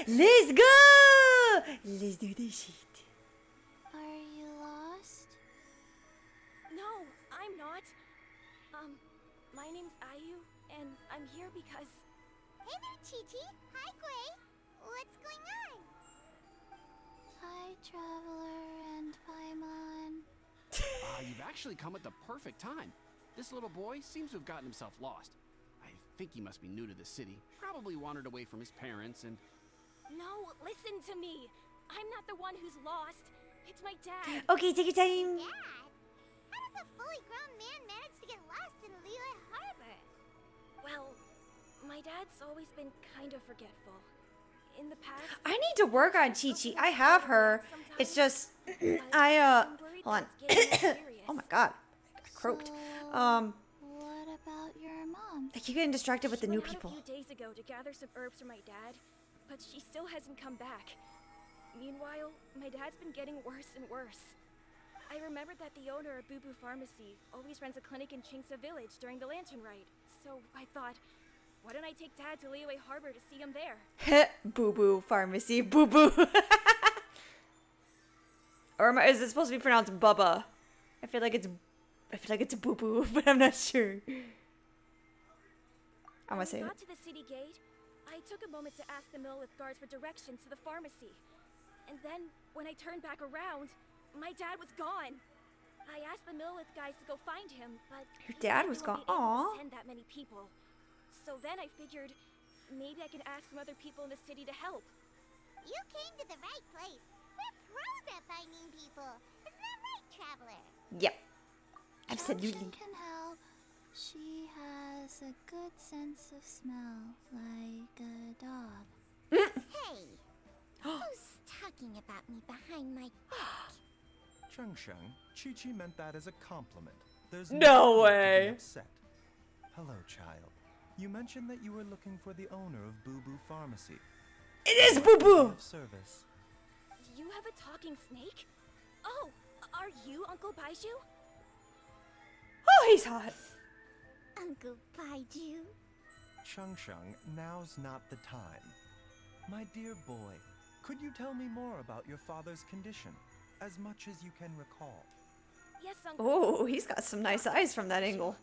Let's go! Let's do this shit. Are you lost? No, I'm not. My name's Ayu, and I'm here because... Hey there, Chi-Chi. Hi, Gui. What's going on? Hi, Traveler and Paimon. You've actually come at the perfect time. This little boy seems to have gotten himself lost. I think he must be new to the city. Probably wandered away from his parents and... No, listen to me. I'm not the one who's lost. It's my dad. Okay, take your time. Dad? How does a fully grown man manage to get lost in Liyue Harbor? Well, my dad's always been kind of forgetful. In the past... I need to work on Chi-Chi. I have her. It's just... Hold on. Oh my god. I croaked. What about your mom? I keep getting distracted with the new She went out people. a few days ago to gather some herbs for my dad, but she still hasn't come back. Meanwhile, my dad's been getting worse and worse. I remembered that the owner of Boo Boo Pharmacy always runs a clinic in Chingsa Village during the Lantern Rite, so I thought, why don't I take Dad to Liyue Harbor to see him there? Boo Boo Pharmacy. Boo Boo. Or is it supposed to be pronounced Bubba? I feel like it's Boo Boo, but I'm not sure. I'm gonna say When we it. got to the city gate, I took a moment to ask the Millelith guards for directions to the pharmacy. And then, when I turned back around, my dad was gone. I asked the Millelith guys to go find him, but Your dad was gone. Aww. Send that many people. So then I figured maybe I could ask some other people in the city to help. You came to the right place. We're pros at finding people. Isn't that right, Traveler? Yep. Absolutely. Genshin can help. She has a good sense of smell, like a dog. Hey, who's talking about me behind my back? Chengsheng, Chi-Chi meant that as a compliment. There's No need to way. be upset. Hello, child. You mentioned that you were looking for the owner of Boo Boo Pharmacy. It is Boo Boo. Of service. You have a talking snake? Oh, are you Uncle Baizhu? Oh, he's hot. Uncle Baizhu? Chengsheng, now's not the time. My dear boy, could you tell me more about your father's condition, as much as you can recall? Yes, Uncle. Oh, he's got some nice eyes from that angle.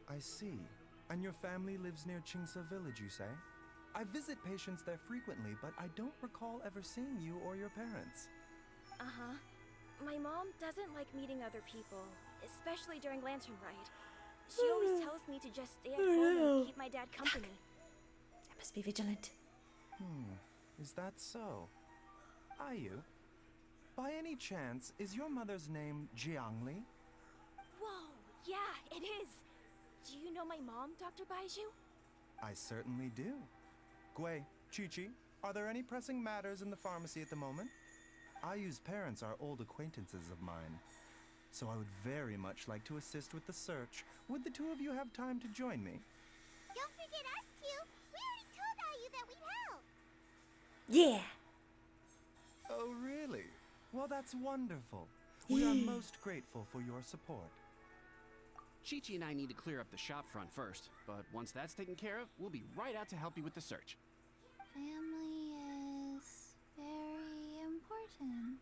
I see. And your family lives near Chingsa Village, you say? I visit patients there frequently, but I don't recall ever seeing you or your parents. Uh-huh. My mom doesn't like meeting other people, especially during Lantern Rite. She always tells me to just stay at home and keep my dad company. I must be vigilant. Is that so? Ayu, by any chance, is your mother's name Jiangli? Whoa, yeah, it is. Do you know my mom, Dr. Baizhu? I certainly do. Gui, Chi-Chi, are there any pressing matters in the pharmacy at the moment? Ayu's parents are old acquaintances of mine, so I would very much like to assist with the search. Would the two of you have time to join me? Don't forget us two. We already told Ayu that we'd help. Yeah. Oh, really? Well, that's wonderful. We are most grateful for your support. Chi-Chi and I need to clear up the shop front first, but once that's taken care of, we'll be right out to help you with the search. Family is very important.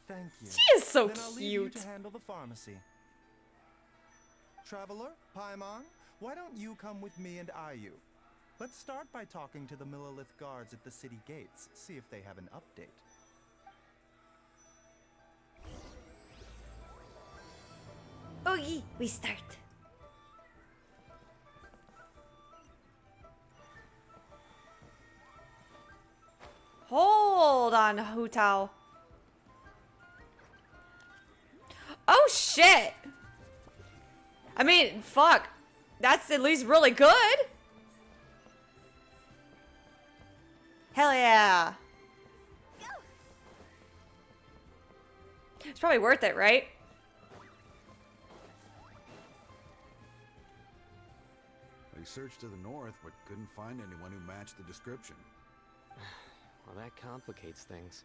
Thank you. She is so Then I'll leave you cute. to handle the pharmacy. Traveler, Paimon, why don't you come with me and Ayu? Let's start by talking to the Millelith guards at the city gates, see if they have an update. Okay, we start. Hold on, Hu Tao. Oh shit! I mean, fuck. That's at least really good. Hell yeah. It's probably worth it, right? We searched to the north, but couldn't find anyone who matched the description. Well, that complicates things.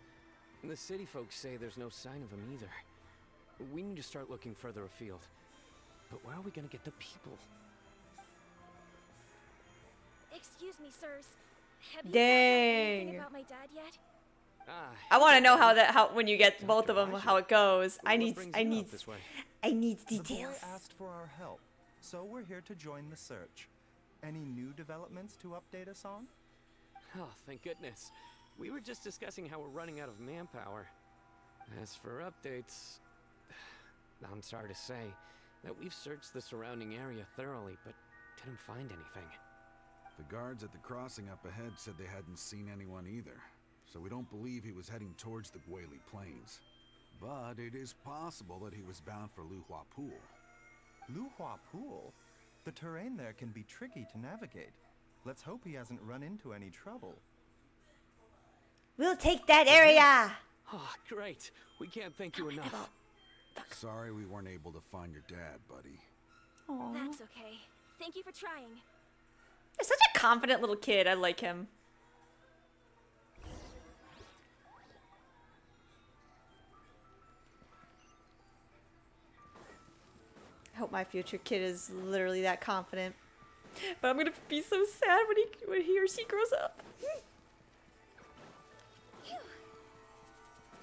The city folks say there's no sign of him either. We need to start looking further afield. But where are we gonna get the people? Excuse me, sirs. Have you found out Dang. anything about my dad yet? I want to know hey, how when you get both of them, Baizhu. how it goes. What brings you out this way? I need The boy details. asked for our help, so we're here to join the search. Any new developments to update us on? Oh, thank goodness. We were just discussing how we're running out of manpower. As for updates, I'm sorry to say that we've searched the surrounding area thoroughly, but didn't find anything. The guards at the crossing up ahead said they hadn't seen anyone either, so we don't believe he was heading towards the Guili Plains. But it is possible that he was bound for Luhua Pool. Luhua Pool? The terrain there can be tricky to navigate. Let's hope he hasn't run into any trouble. We'll take that area. Oh, great. We can't thank you enough. Sorry we weren't able to find your dad, buddy. Aww. That's okay. Thank you for trying. He's such a confident little kid. I like him. I hope my future kid is literally that confident. But I'm gonna be so sad when he or she grows up.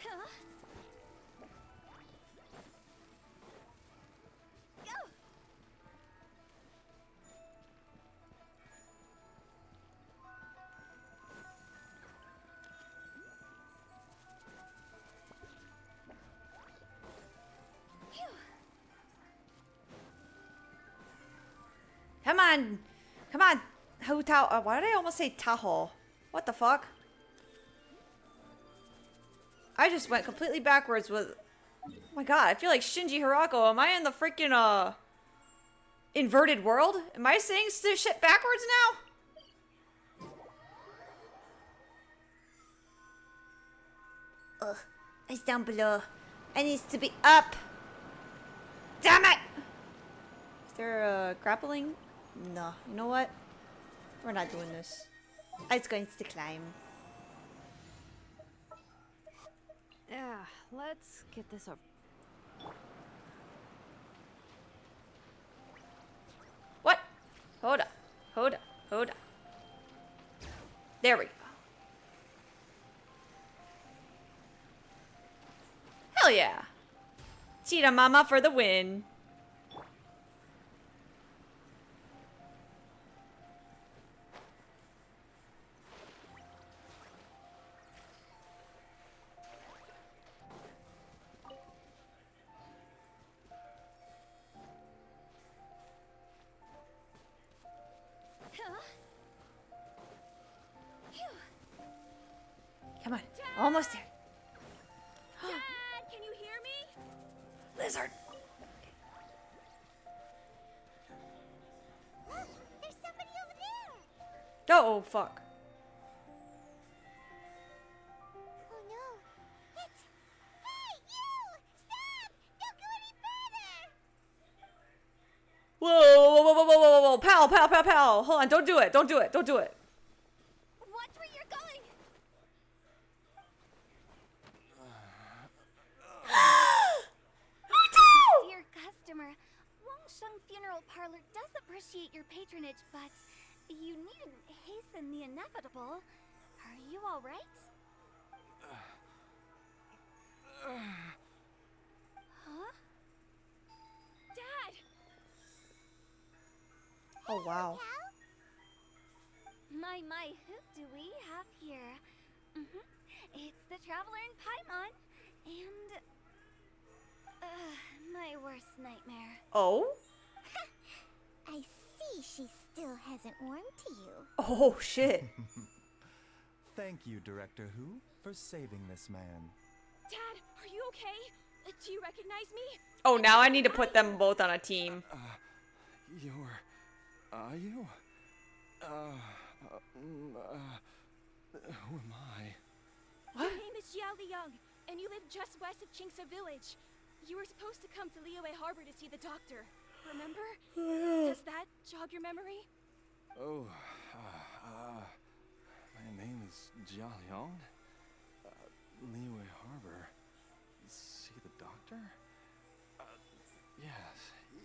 Huh? Go! Come on. Come on. Hu Tao. Why did I almost say Tahoe? What the fuck? I just went completely backwards with... Oh my god, I feel like Shinji Hirako. Am I in the freaking, inverted world? Am I saying this shit backwards now? Ugh. It's down below. It needs to be up. Damn it! Is there, grappling? No. You know what? We're not doing this. It's going to climb. Yeah, let's get this over. What? Hold up. Hold up. Hold up. There we go. Hell yeah. Cheetah Mama for the win. Come on. Almost there. Dad, can you hear me? Lizard. Look, there's somebody over there. Oh, fuck. Oh no. It's... Hey, you! Stop! Don't go any further! Whoa, whoa, whoa, whoa, whoa, whoa, whoa. Pal, pal, pal, pal. Hold on. Don't do it. Don't do it. Don't do it. Watch where you're going! Dear customer, Wangsheng Funeral Parlor does appreciate your patronage, but you needn't hasten the inevitable. Are you all right? Huh? Dad! Oh, wow. My, who do we have here? It's the Traveler in Paimon, and my worst nightmare. Oh? I see she still hasn't warmed to you. Oh, shit. Thank you, Director Who, for saving this man. Dad, are you okay? Do you recognize me? Oh, now I need to put them both on a team. Are you? Who am I? What? Your name is Jia Liang, and you live just west of Qingse Village. You were supposed to come to Liyue Harbor to see the doctor. Remember? Does that jog your memory? Oh, my name is Jia Liang. Liyue Harbor. See the doctor?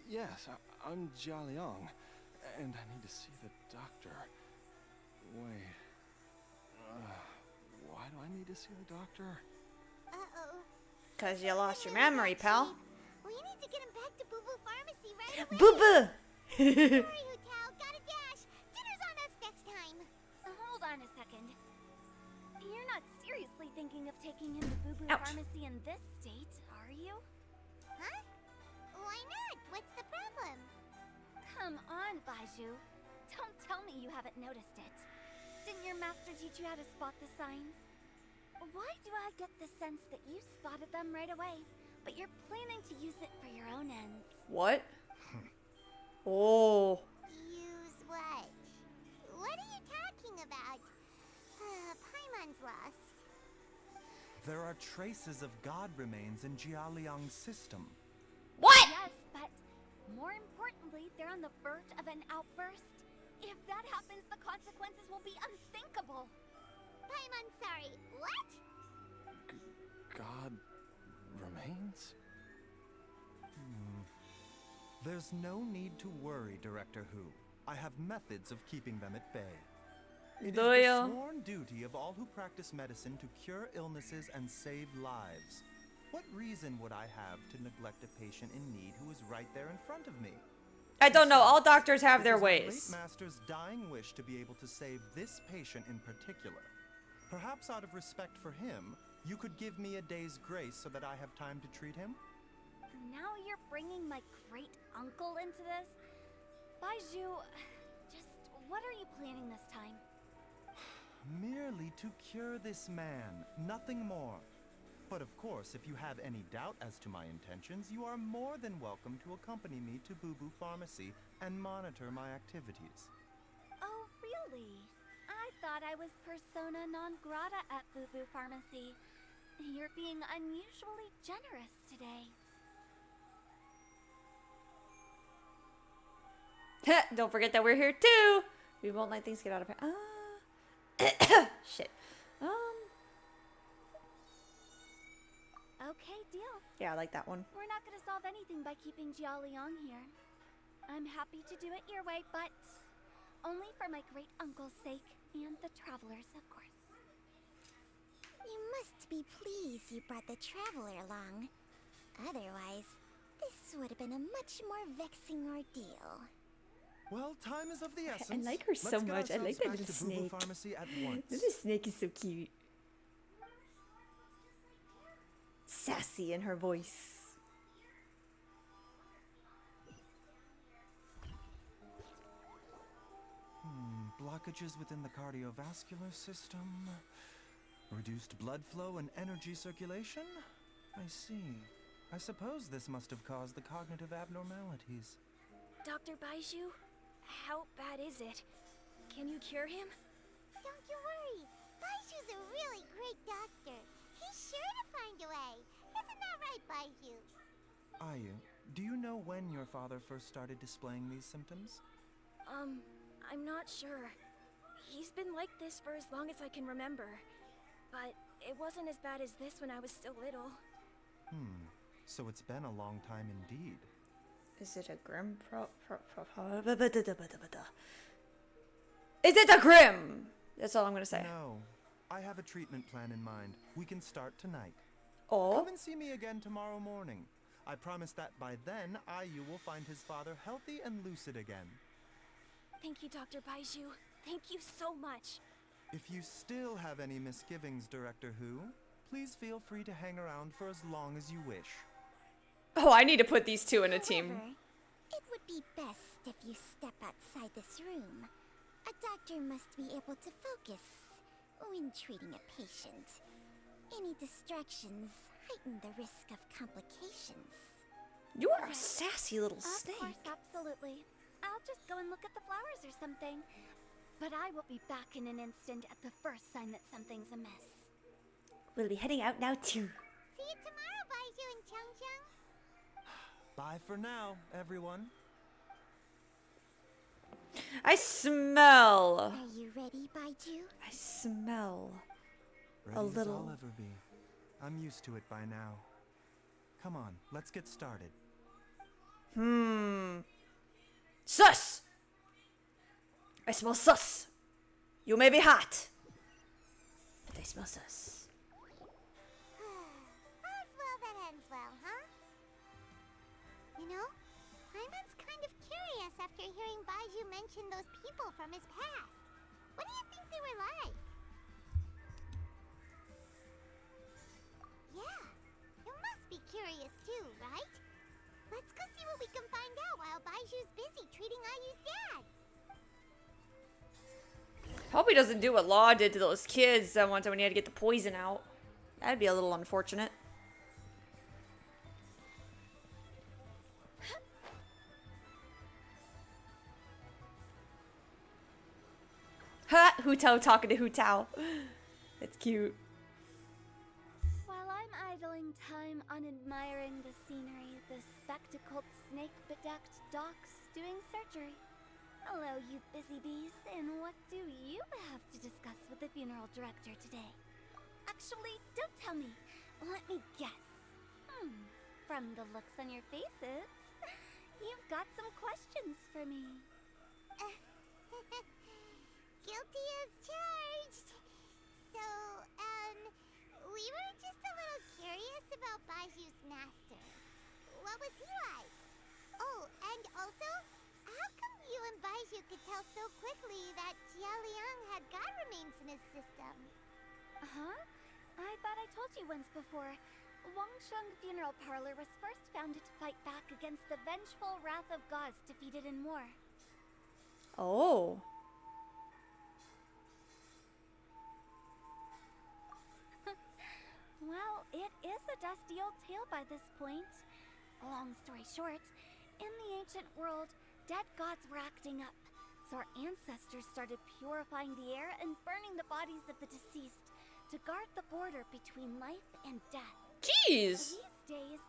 Yes, I'm Jia Liang, and I need to see the doctor. Wait. Why do I need to see the doctor? Uh-oh. Cause you lost your memory, pal. We need to get him back to Boo Boo Pharmacy right away. Boo boo. Sorry, Hotel. Gotta dash. Dinner's on us next time. Hold on a second. You're not seriously thinking of taking him to Boo Boo Ouch. Pharmacy in this state, are you? Huh? Why not? What's the problem? Come on, Baizhu. Don't tell me you haven't noticed it. Didn't your master teach you how to spot the signs? Why do I get the sense that you spotted them right away, but you're planning to use it for your own ends? What? Oh. Use what? What are you talking about? Paimon's lost. There are traces of god remains in Jialiang's system. What? Yes, but more importantly, they're on the verge of an outburst. If that happens, the consequences will be unthinkable. Paimon, sorry. What? God remains? There's no need to worry, Director Who. I have methods of keeping them at bay. It is the Loyal. sworn duty of all who practice medicine to cure illnesses and save lives. What reason would I have to neglect a patient in need who is right there in front of me? I don't know. All doctors have It their was my ways. late master's dying wish to be able to save this patient in particular. Perhaps out of respect for him, you could give me a day's grace so that I have time to treat him? Now you're bringing my great uncle into this? Baizhu, just what are you planning this time? Merely to cure this man, nothing more. But of course, if you have any doubt as to my intentions, you are more than welcome to accompany me to Boo Boo Pharmacy and monitor my activities. Oh, really? I thought I was persona non grata at Boo Boo Pharmacy. You're being unusually generous today. Don't forget that we're here too. We won't let things get out of hand. Shit. Okay, deal. Yeah, I like that one. We're not gonna solve anything by keeping Jialiang here. I'm happy to do it your way, but only for my great uncle's sake and the travelers, of course. You must be pleased you brought the traveler along. Otherwise, this would have been a much more vexing ordeal. Well, time is of the essence. like her so Let's get much. I like that ourselves little back to Boo Boo snake. Pharmacy at once. This snake is so cute. Sassy in her voice. Blockages within the cardiovascular system. Reduced blood flow and energy circulation? I see. I suppose this must have caused the cognitive abnormalities. Dr. Baizhu, how bad is it? Can you cure him? Don't you worry. Baizhu's a really great doctor. He's sure to find a way. Isn't that right, Baizhu? Ayu, do you know when your father first started displaying these symptoms? I'm not sure. He's been like this for as long as I can remember. But it wasn't as bad as this when I was still little. So it's been a long time indeed. Is it a grim Is it a grim? That's all I'm gonna say. No. I have a treatment plan in mind. We can start tonight. Oh. Come and see me again tomorrow morning. I promise that by then, Ayu will find his father healthy and lucid again. Thank you, Dr. Baizhu. Thank you so much. If you still have any misgivings, Director Who, please feel free to hang around for as long as you wish. Oh, I need to put these two in a team. However, it would be best if you step outside this room. A doctor must be able to focus when treating a patient. Any distractions heighten the risk of complications. You are a sassy little Of snake. course, absolutely. I'll just go and look at the flowers or something. But I will be back in an instant at the first sign that something's amiss. We'll be heading out now too. See you tomorrow, Baizhu and Chung Chung. Bye for now, everyone. I smell. Are you ready, Baizhu? I smell. Ready A as little. I'll ever be. I'm used to it by now. Come on, let's get started. Sus! I smell sus. You may be hot, but they smell sus. All's well that ends well, huh? You know, Paimon's kind of curious after hearing Baizhu mention those people from his past. What do you think they were like? Yeah, you must be curious too, right? Let's go see what we can find out while Baizhu's busy treating Ayu's dad. Hope he doesn't do what Law did to those kids that one time when he had to get the poison out. That'd be a little unfortunate. Ha! Hu Tao talking to Hu Tao. That's cute. While I'm idling time on admiring the scenery, the spectacled snake-bedecked docs doing surgery. Hello, you busy bees, and what do you have to discuss with the funeral director today? Actually, don't tell me. Let me guess. From the looks on your faces, you've got some questions for me. Guilty as charged. So, we were just a little curious about Baizhu's master. What was he like? Oh, and also, how come you and Baizhu could tell so quickly that Jia Liang had god remains in his system? Huh? I thought I told you once before. Wangsheng Funeral Parlor was first founded to fight back against the vengeful wrath of gods defeated in war. Oh. Well, it is a dusty old tale by this point. Long story short, in the ancient world, dead gods were acting up, so our ancestors started purifying the air and burning the bodies of the deceased to guard the border between life and death. Jeez! These days,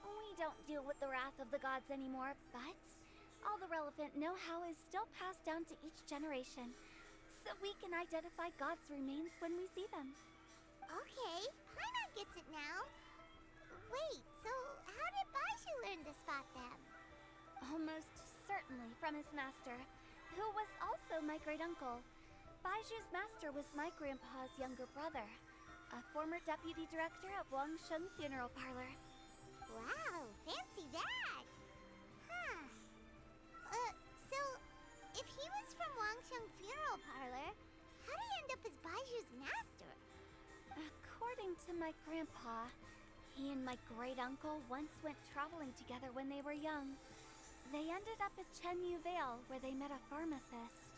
we don't deal with the wrath of the gods anymore, but all the relevant know-how is still passed down to each generation, so we can identify gods' remains when we see them. Okay, Paimon gets it now. Wait, so how did Baizhu learn to spot them? Almost certainly from his master, who was also my great-uncle. Baizhu's master was my grandpa's younger brother, a former deputy director of Wangsheng Funeral Parlor. Wow, fancy that! Huh. So, if he was from Wangsheng Funeral Parlor, how did he end up as Baizhu's master? According to my grandpa, he and my great-uncle once went traveling together when they were young. They ended up at Chenyu Vale, where they met a pharmacist.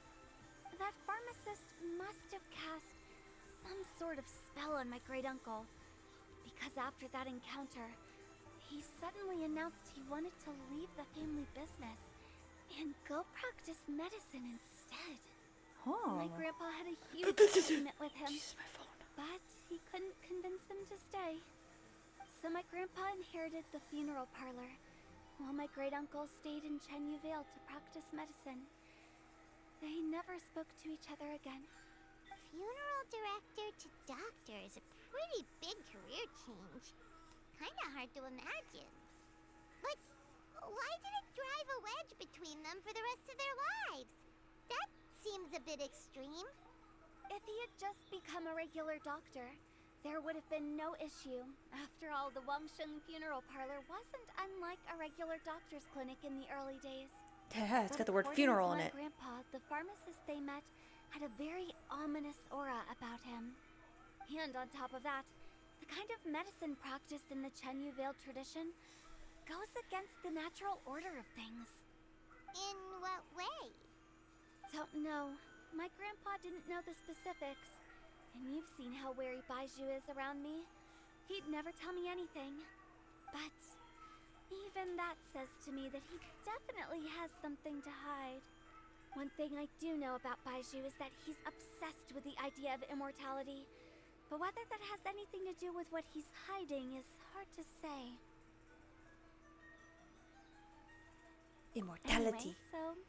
That pharmacist must have cast some sort of spell on my great-uncle, because after that encounter, he suddenly announced he wanted to leave the family business and go practice medicine instead. Oh. My grandpa had a huge argument with him, Jesus, my phone. but he couldn't convince him to stay. So my grandpa inherited the funeral parlor, while my great-uncle stayed in Chenyu Vale to practice medicine. They never spoke to each other again. Funeral director to doctor is a pretty big career change. Kinda hard to imagine. But why did it drive a wedge between them for the rest of their lives? That seems a bit extreme. If he had just become a regular doctor, there would have been no issue. After all, the Wangsheng Funeral Parlor wasn't unlike a regular doctor's clinic in the early days. Yeah, it's got the word According funeral to in my it. Grandpa, the pharmacist they met had a very ominous aura about him. And on top of that, the kind of medicine practiced in the Chenyu Vale tradition goes against the natural order of things. In what way? Don't know. My grandpa didn't know the specifics. And you've seen how wary Baizhu is around me. He'd never tell me anything. But even that says to me that he definitely has something to hide. One thing I do know about Baizhu is that he's obsessed with the idea of immortality. But whether that has anything to do with what he's hiding is hard to say. Immortality. Anyway, so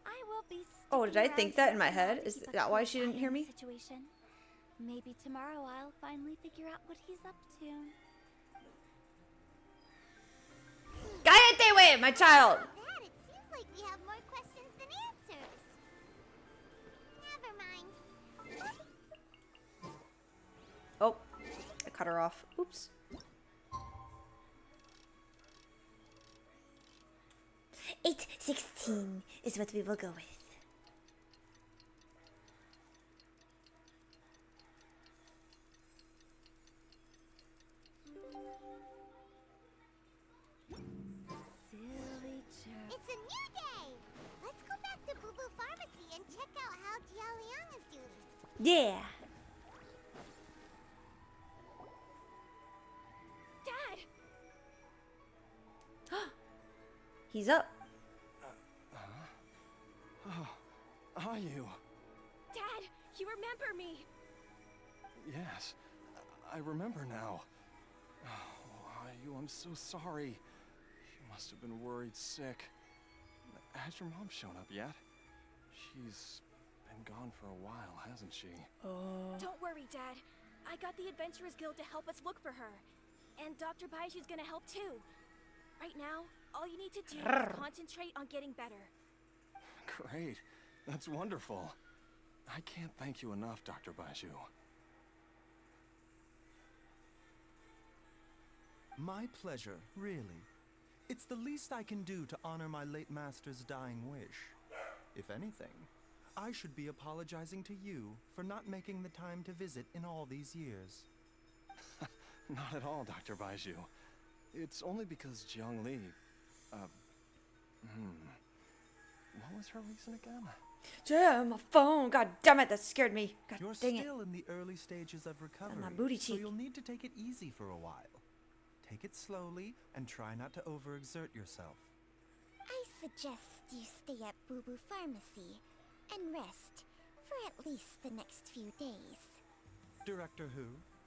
I will be Oh, did I sticking think around that in my here for now head? to Is keep a that why close she didn't eye hear on the me? situation. Maybe tomorrow I'll finally figure out what he's up to. Cállate, wey, my child! That, it seems like we have more questions than answers. Never mind. cut her off. Oops. $8.16 is what we will go with. Silly chirp. It's a new day! Let's go back to Boo Boo Pharmacy and check out how Jialiang is doing. Yeah. Dad! He's up. Oh, are you? Dad, you remember me. Yes, I remember now. Oh, Ayu, I'm so sorry. You must have been worried sick. Has your mom shown up yet? She's been gone for a while, hasn't she? Oh. Don't worry, Dad. I got the Adventurers Guild to help us look for her. And Dr. Baizhu's gonna help too. Right now, all you need to do is concentrate on getting better. Great. That's wonderful. I can't thank you enough, Dr. Baizhu. My pleasure, really. It's the least I can do to honor my late master's dying wish. If anything, I should be apologizing to you for not making the time to visit in all these years. Not at all, Dr. Baizhu. It's only because Jiang Li... What was her reason again? Yeah, my phone. God damn it, that scared me. God You're dang it. still in the early stages of recovery, my booty so cheek. you'll need to take it easy for a while. Take it slowly and try not to overexert yourself. I suggest you stay at Boo Boo Pharmacy and rest for at least the next few days. Director Hu,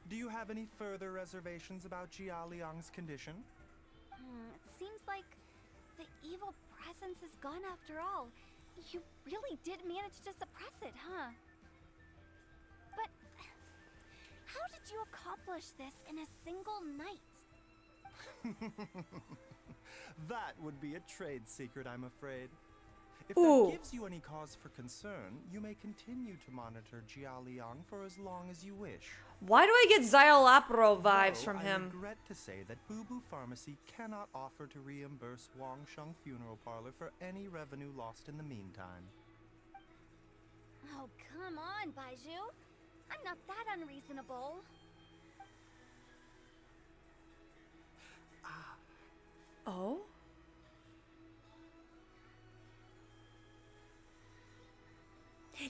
do you have any further reservations about Jia Liang's condition? It seems like the evil presence is gone after all. You really did manage to suppress it, huh? But how did you accomplish this in a single night? That would be a trade secret, I'm afraid. If Ooh. that gives you any cause for concern, you may continue to monitor Jia Liang for as long as you wish. Why do I get Xyolapro vibes Though from I him? regret to say that Boo Boo Pharmacy cannot offer to reimburse Wang Sheng Funeral Parlor for any revenue lost in the meantime. Oh, come on, Baizhu. I'm not that unreasonable. Oh?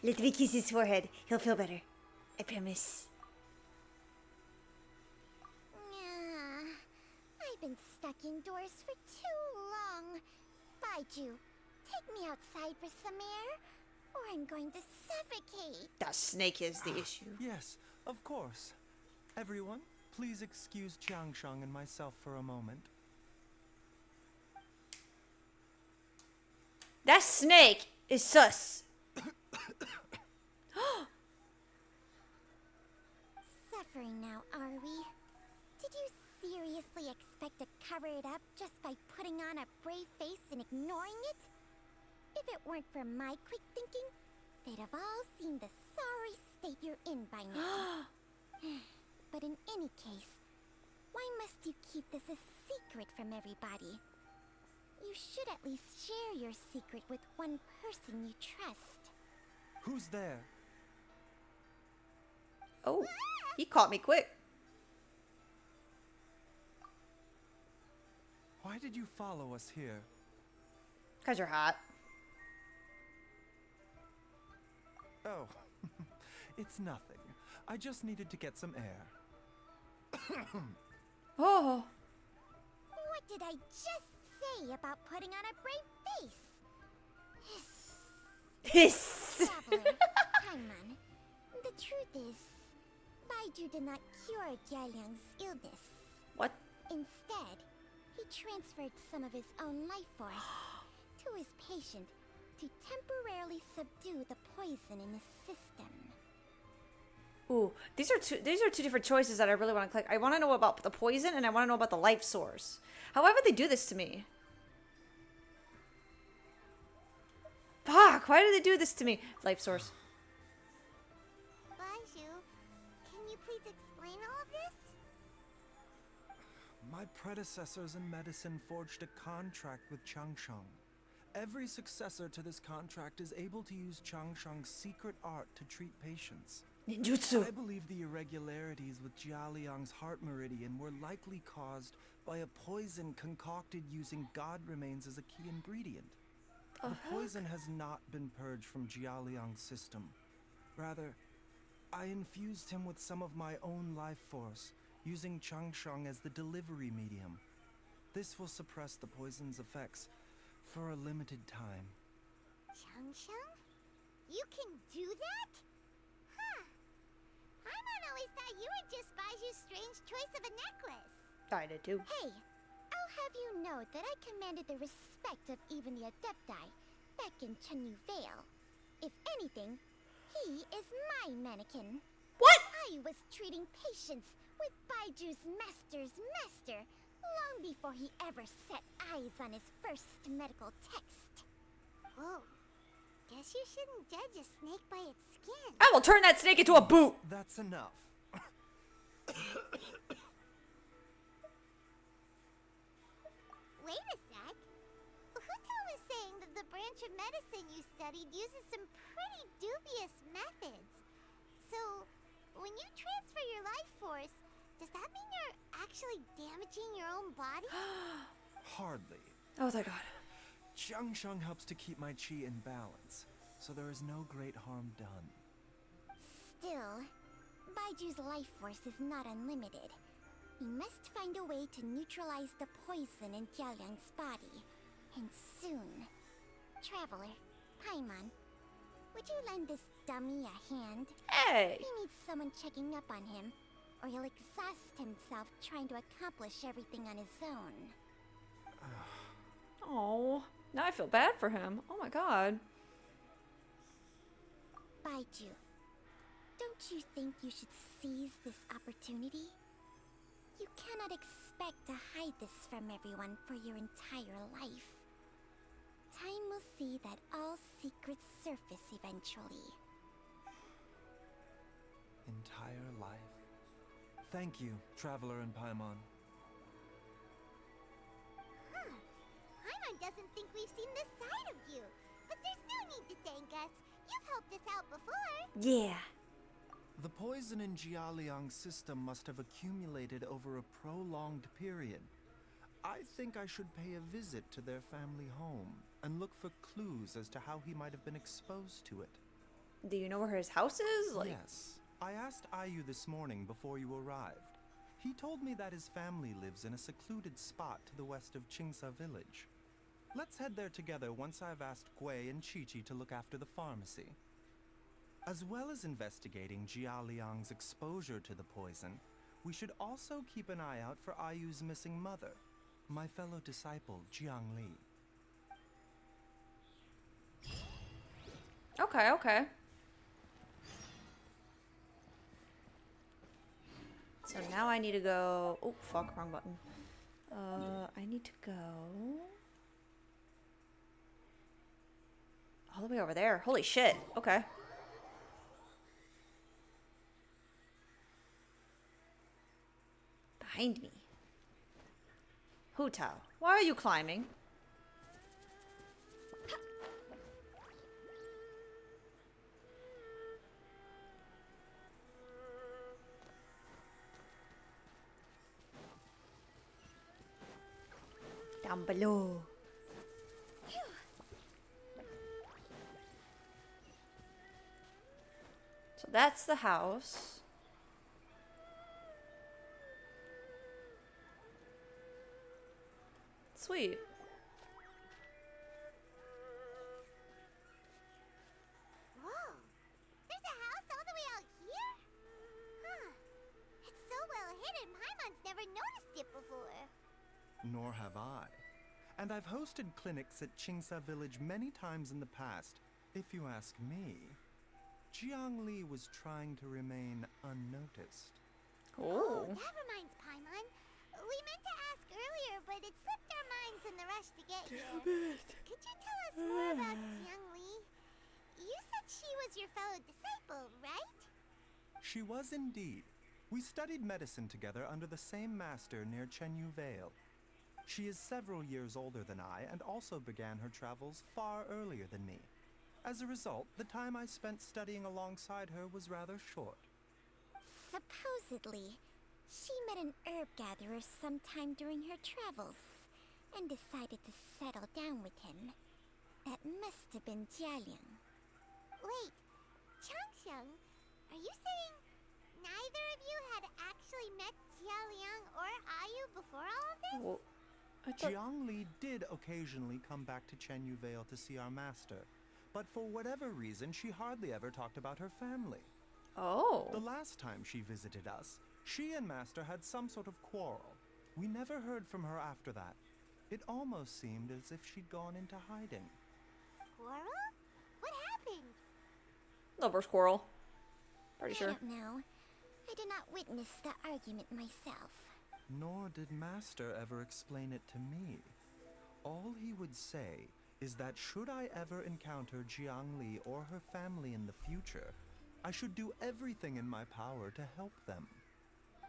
Let me kiss his forehead. He'll feel better. I promise. I've been stuck indoors for too long. Baizhu, take me outside for some air, or I'm going to suffocate. That snake is the issue. Yes, of course. Everyone, please excuse Jiangsheng and myself for a moment. That snake is sus. Suffering now, are we? Did you seriously expect to cover it up just by putting on a brave face and ignoring it? If it weren't for my quick thinking, they'd have all seen the sorry state you're in by now. But in any case, why must you keep this a secret from everybody? You should at least share your secret with one person you trust. Who's there? Oh, he caught me quick. Why did you follow us here? 'Cause you're hot. Oh, it's nothing. I just needed to get some air. Oh. What did I just say about putting on a brave face? Hiss. Traveler, Paimon, the truth is, Baizhu did not cure Jialiang's illness. What? Instead, he transferred some of his own life force to his patient to temporarily subdue the poison in his system. Ooh, these are two different choices that I really want to click. I want to know about the poison and I want to know about the life source. However, they do this to me. Fuck! Why do they do this to me? Life source. Baizhu, can you please explain all of this? My predecessors in medicine forged a contract with Changsheng. Every successor to this contract is able to use Changsheng's secret art to treat patients. Ninjutsu. I believe the irregularities with Jialiang's heart meridian were likely caused by a poison concocted using god remains as a key ingredient. The poison has not been purged from Jialiang's system. Rather, I infused him with some of my own life force, using Changsheng as the delivery medium. This will suppress the poison's effects for a limited time. Changsheng? You can do that? Huh. Paimon always thought you were just Baizhu's strange choice of a necklace. I did too. Hey, I'll have you know that I commanded the respect of even the Adepti back in Chenyu Vale. If anything, he is my mannequin. What? I was treating patients with Baiju's master's master long before he ever set eyes on his first medical text. Whoa. Guess you shouldn't judge a snake by its skin. I will turn that snake into a boot. That's enough. Wait a sec. Huto was saying that the branch of medicine you studied uses some pretty dubious methods. So, when you transfer your life force, does that mean you're actually damaging your own body? Hardly. Oh, thank God. Changsheng helps to keep my chi in balance, so there is no great harm done. Still, Baiju's life force is not unlimited. We must find a way to neutralize the poison in Jialiang's body. And soon. Traveler, Paimon, would you lend this dummy a hand? Hey. He needs someone checking up on him, or he'll exhaust himself trying to accomplish everything on his own. Oh, now I feel bad for him. Oh my God. Baizhu, don't you think you should seize this opportunity? You cannot expect to hide this from everyone for your entire life. Time will see that all secrets surface eventually. Entire life. Thank you, Traveler and Paimon. Huh. Paimon doesn't think we've seen this side of you. But there's no need to thank us. You've helped us out before. Yeah. The poison in Jialiang's system must have accumulated over a prolonged period. I think I should pay a visit to their family home and look for clues as to how he might have been exposed to it. Do you know where his house is? Like, Yes. I asked Ayu this morning before you arrived. He told me that his family lives in a secluded spot to the west of Qingsa village. Let's head there together once I've asked Gui and Qiqi to look after the pharmacy. As well as investigating Jialiang's exposure to the poison, we should also keep an eye out for Ayu's missing mother, my fellow disciple, Jiangli. okay, okay. So now I need to go. Oh, fuck, wrong button. I need to go all the way over there. Holy shit. Okay. Behind me. Hu Tao, why are you climbing? Down below. So that's the house. Sweet. Whoa! There's a house all the way out here? Huh. It's so well hidden, Paimon's never noticed it before. Nor have I. And I've hosted clinics at Qingsa village many times in the past. If you ask me, Jiangli was trying to remain unnoticed. Oh. That reminds Paimon. We meant to ask earlier, but it slipped our minds in the rush to get here. Could you tell us more about Jiangli? You said she was your fellow disciple, right? She was indeed. We studied medicine together under the same master near Chenyu Vale. She is several years older than I and also began her travels far earlier than me. As a result, the time I spent studying alongside her was rather short. Supposedly, she met an herb gatherer sometime during her travels and decided to settle down with him. That must have been Jialiang. Wait, Changsheng, are you saying neither of you had actually met Jialiang or Ayu before all of this? Well, I thought... Jiang Li did occasionally come back to Chenyu Vale to see our master, but for whatever reason, she hardly ever talked about her family. Oh. The last time she visited us, she and Master had some sort of quarrel. We never heard from her after that. It almost seemed as if she'd gone into hiding. Quarrel? What happened? Lover's quarrel. Pretty sure. I don't know. I did not witness the argument myself. Nor did Master ever explain it to me. All he would say is that should I ever encounter Jiang Li or her family in the future, I should do everything in my power to help them.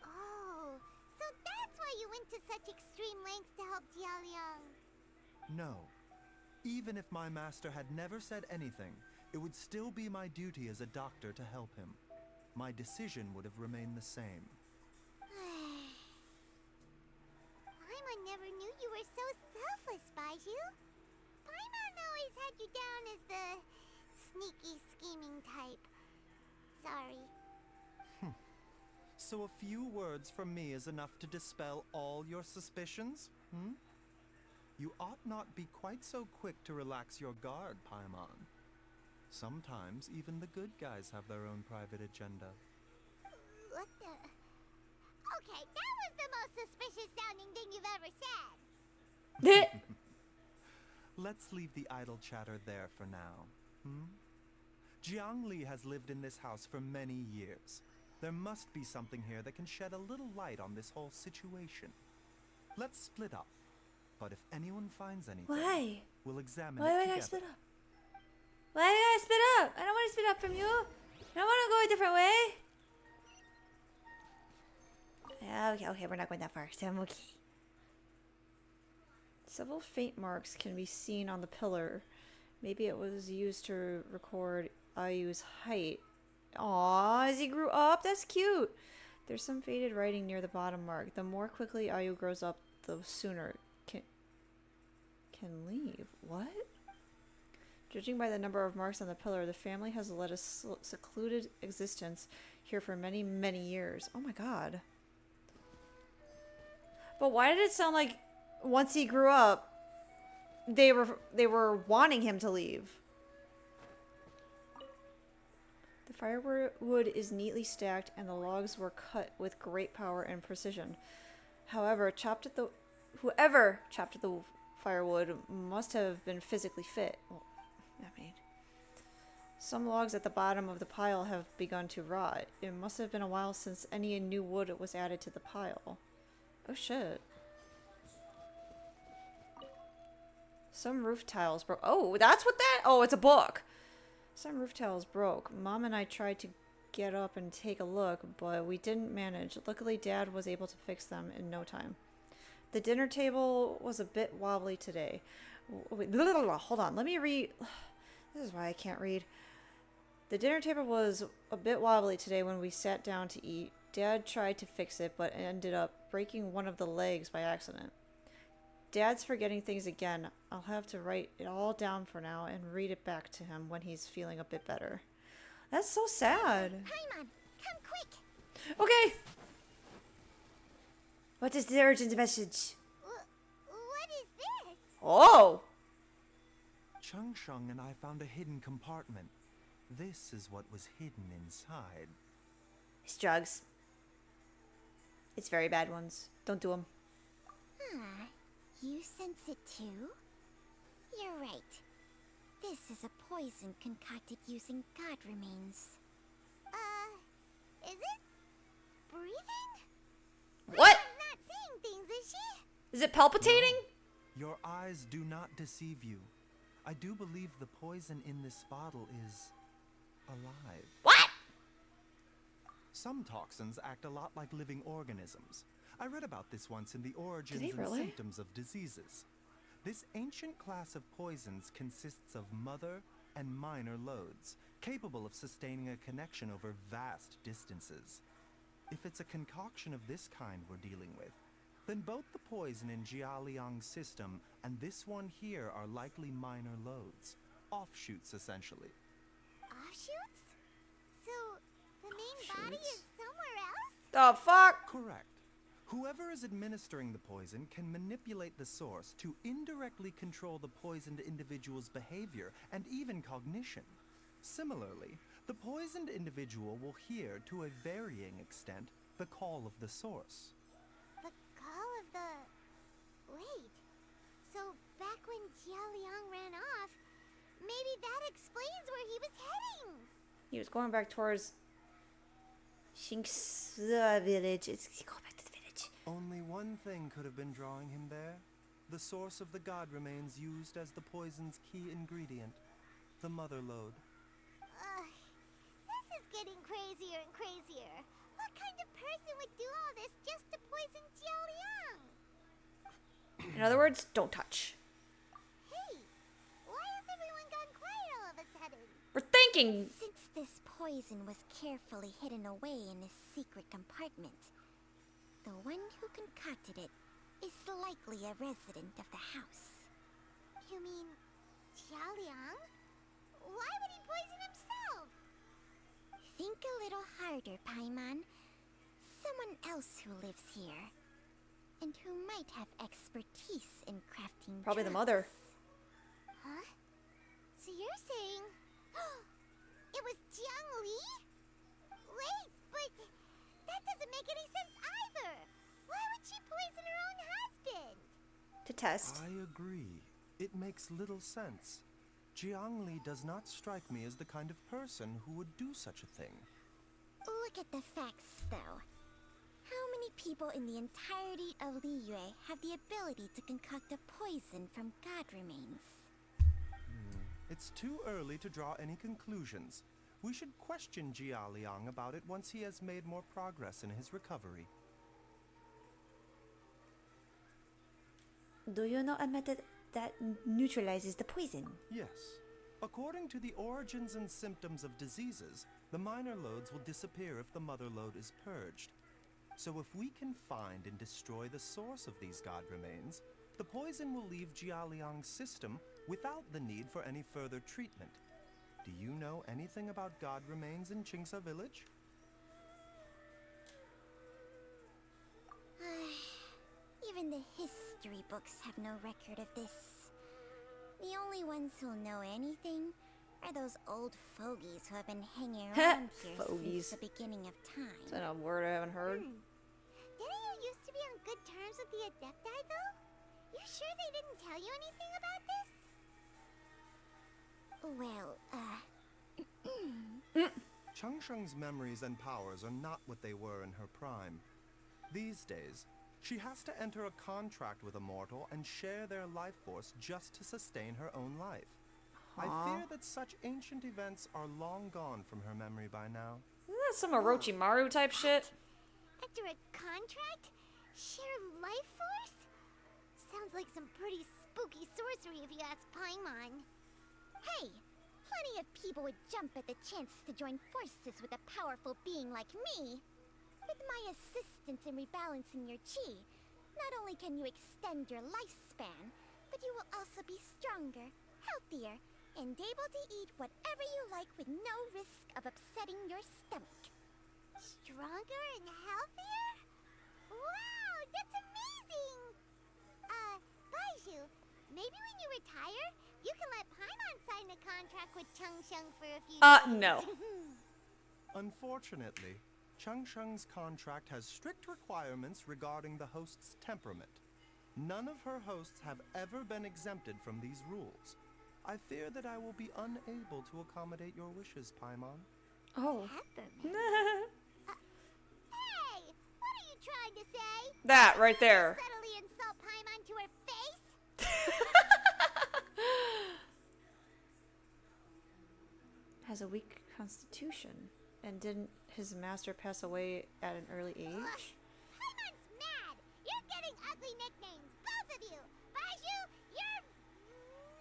Oh, so that's why you went to such extreme lengths to help Jialiang. No. Even if my master had never said anything, it would still be my duty as a doctor to help him. My decision would have remained the same. Paimon never knew you were so selfless, Baizhu. Paimon always had you down as the sneaky, scheming type. Sorry. So a few words from me is enough to dispel all your suspicions? You ought not be quite so quick to relax your guard, Paimon. Sometimes even the good guys have their own private agenda. What the... Okay, that was the most suspicious sounding thing you've ever said. Let's leave the idle chatter there for now. Jiang Li has lived in this house for many years. There must be something here that can shed a little light on this whole situation. Let's split up. But if anyone finds anything, Why? we'll examine Why it would together. I split up? Why did I split up? I don't want to split up from you. I don't want to go a different way. Yeah, okay, we're not going that far. So I'm okay. Several faint marks can be seen on the pillar. Maybe it was used to record Ayu's height. Aww, as he grew up, that's cute. There's some faded writing near the bottom mark. The more quickly Ayu grows up, the sooner can leave. What? Judging by the number of marks on the pillar, the family has led a secluded existence here for many, many years. Oh my god. But why did it sound like once he grew up, they were wanting him to leave? The firewood is neatly stacked and the logs were cut with great power and precision. However, whoever chopped at the firewood must have been physically fit. Well, I mean, some logs at the bottom of the pile have begun to rot. It must have been a while since any new wood was added to the pile. Oh shit. Some roof tiles broke. Oh, that's what that... Oh, it's a book. Some roof tiles broke. Mom and I tried to get up and take a look, but we didn't manage. Luckily, Dad was able to fix them in no time. The dinner table was a bit wobbly today. Wait, hold on. Let me read. This is why I can't read. The dinner table was a bit wobbly today when we sat down to eat. Dad tried to fix it, but ended up breaking one of the legs by accident. Dad's forgetting things again. I'll have to write it all down for now and read it back to him when he's feeling a bit better. That's so sad. Paimon, come quick! Okay. What is the urgent message? What is this? Oh! Changsheng and I found a hidden compartment. This is what was hidden inside. It's drugs. It's very bad ones. Don't do them. You sense it too? You're right. This is a poison concocted using god remains. Is it? Breathing? What? She's not seeing things, is she? Is it palpitating? No. Your eyes do not deceive you. I do believe the poison in this bottle is alive. What? Some toxins act a lot like living organisms. I read about this once in the Origins they and really? Symptoms of Diseases. This ancient class of poisons consists of mother and minor loads, capable of sustaining a connection over vast distances. If it's a concoction of this kind we're dealing with, then both the poison in Jialiang's system and this one here are likely minor loads. Offshoots, essentially. Offshoots? So, the main body is somewhere else? The fuck? Correct. Whoever is administering the poison can manipulate the source to indirectly control the poisoned individual's behavior and even cognition. Similarly, the poisoned individual will hear, to a varying extent, the call of the source. The call of the... Wait. So, back when Jialiang ran off, maybe that explains where he was heading. He was going back towards Xingsi village. It's go back to the village. Only one thing could have been drawing him there. The source of the god remains used as the poison's key ingredient, the mother load. This is getting crazier and crazier. What kind of person would do all this just to poison Jialiang? In other words, don't touch. Hey, why has everyone gone quiet all of a sudden? We're thinking. Since this poison was carefully hidden away in a secret compartment, the one who concocted it is likely a resident of the house. You mean Jialiang? Why would he poison himself? Think a little harder, Paimon. Someone else who lives here, and who might have expertise in crafting Probably the drugs. mother. Huh? So you're saying it was Jiang Li? Wait, but that doesn't make any sense either. Why would she poison her own husband? To test. I agree. It makes little sense. Jiang Li does not strike me as the kind of person who would do such a thing. Look at the facts, though. How many people in the entirety of Liyue have the ability to concoct a poison from god remains? It's too early to draw any conclusions. We should question Jialiang about it once he has made more progress in his recovery. Do you know a method that neutralizes the poison? Yes. According to the Origins and Symptoms of Diseases, the minor loads will disappear if the mother load is purged. So if we can find and destroy the source of these god remains, the poison will leave Jialiang's system without the need for any further treatment. Do you know anything about god remains in Qingsa village? Even the history books have no record of this. The only ones who'll know anything are those old fogies who have been hanging around here Fogies. since the beginning of time. Is that a word I haven't heard? Didn't you used to be on good terms with the Adepti, though? You sure they didn't tell you anything about this? Well, Changsheng's memories and powers are not what they were in her prime. These days, she has to enter a contract with a mortal and share their life force just to sustain her own life. I fear that such ancient events are long gone from her memory by now. Isn't that some Orochimaru type shit? Enter a contract? Share life force? Sounds like some pretty spooky sorcery if you ask Paimon. Hey, plenty of people would jump at the chance to join forces with a powerful being like me. With my assistance in rebalancing your chi, not only can you extend your lifespan, but you will also be stronger, healthier, and able to eat whatever you like with no risk of upsetting your stomach. Stronger and healthier? Wow, that's amazing! Baizhu, maybe when you retire, you can let Paimon sign a contract with Changsheng for a few days. No. Unfortunately, Changsheng's contract has strict requirements regarding the host's temperament. None of her hosts have ever been exempted from these rules. I fear that I will be unable to accommodate your wishes, Paimon. Oh. Hey, what are you trying to say? That right there. Subtly insult Paimon to her face? Has a weak constitution. And didn't his master pass away at an early age? Paimon's mad! You're getting ugly nicknames, both of you! Baizhu, you're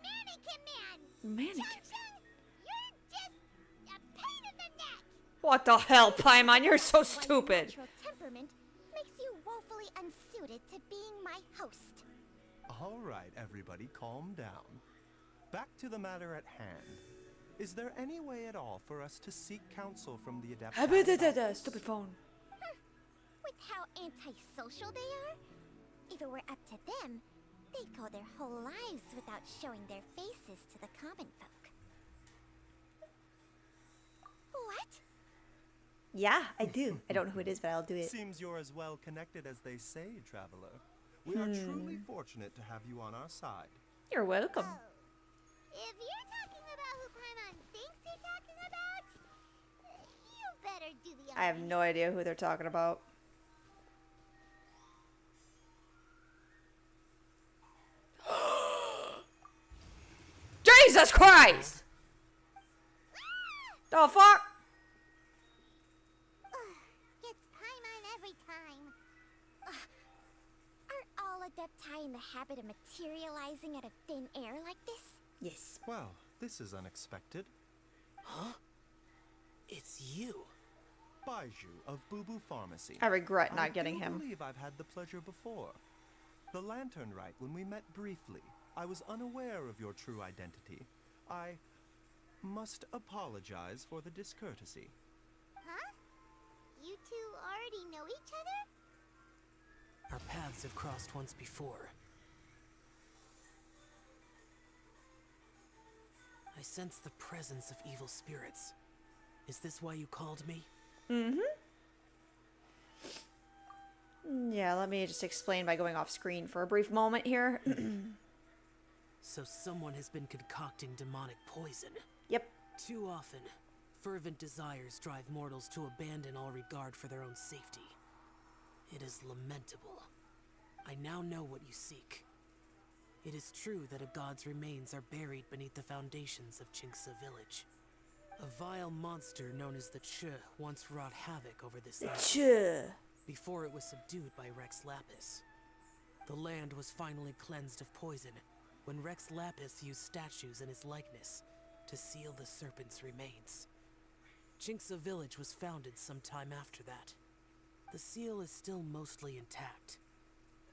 Mannequin Man! Mannequin. Chang, you're just a pain in the neck! What the hell, Paimon? You're so stupid. Your natural temperament makes you woefully unsuited to being my host. All right, everybody, calm down. Back to the matter at hand. Is there any way at all for us to seek counsel from the Adepti? Stupid phone. With how antisocial they are? If it were up to them, they'd go their whole lives without showing their faces to the common folk. What? Yeah, I do. I don't know who it is, but I'll do it. Seems you're as well connected as they say, traveler. We are truly fortunate to have you on our side. You're welcome. Oh. If you're talking about who Paimon thinks you're talking about, you better do the honors. I have no idea who they're talking about. Jesus Christ! The fuck? It's Paimon every time. Aren't all Adepti in the habit of materializing out of thin air like this? Yes. Well, this is unexpected. Huh? It's you. Baizhu of Bubu Pharmacy. I regret not getting him. I believe I've had the pleasure before. The Lantern Rite, when we met briefly, I was unaware of your true identity. I must apologize for the discourtesy. Huh? You two already know each other? Our paths have crossed once before. I sense the presence of evil spirits. Is this why you called me? Mm-hmm. Yeah, let me just explain by going off screen for a brief moment here. So someone has been concocting demonic poison. Yep. Too often, fervent desires drive mortals to abandon all regard for their own safety. It is lamentable. I now know what you seek. It is true that a god's remains are buried beneath the foundations of Jinxa village. A vile monster known as the Ch once wrought havoc over this land. Before it was subdued by Rex Lapis. The land was finally cleansed of poison when Rex Lapis used statues in his likeness to seal the serpent's remains. Jinxa village was founded some time after that. The seal is still mostly intact.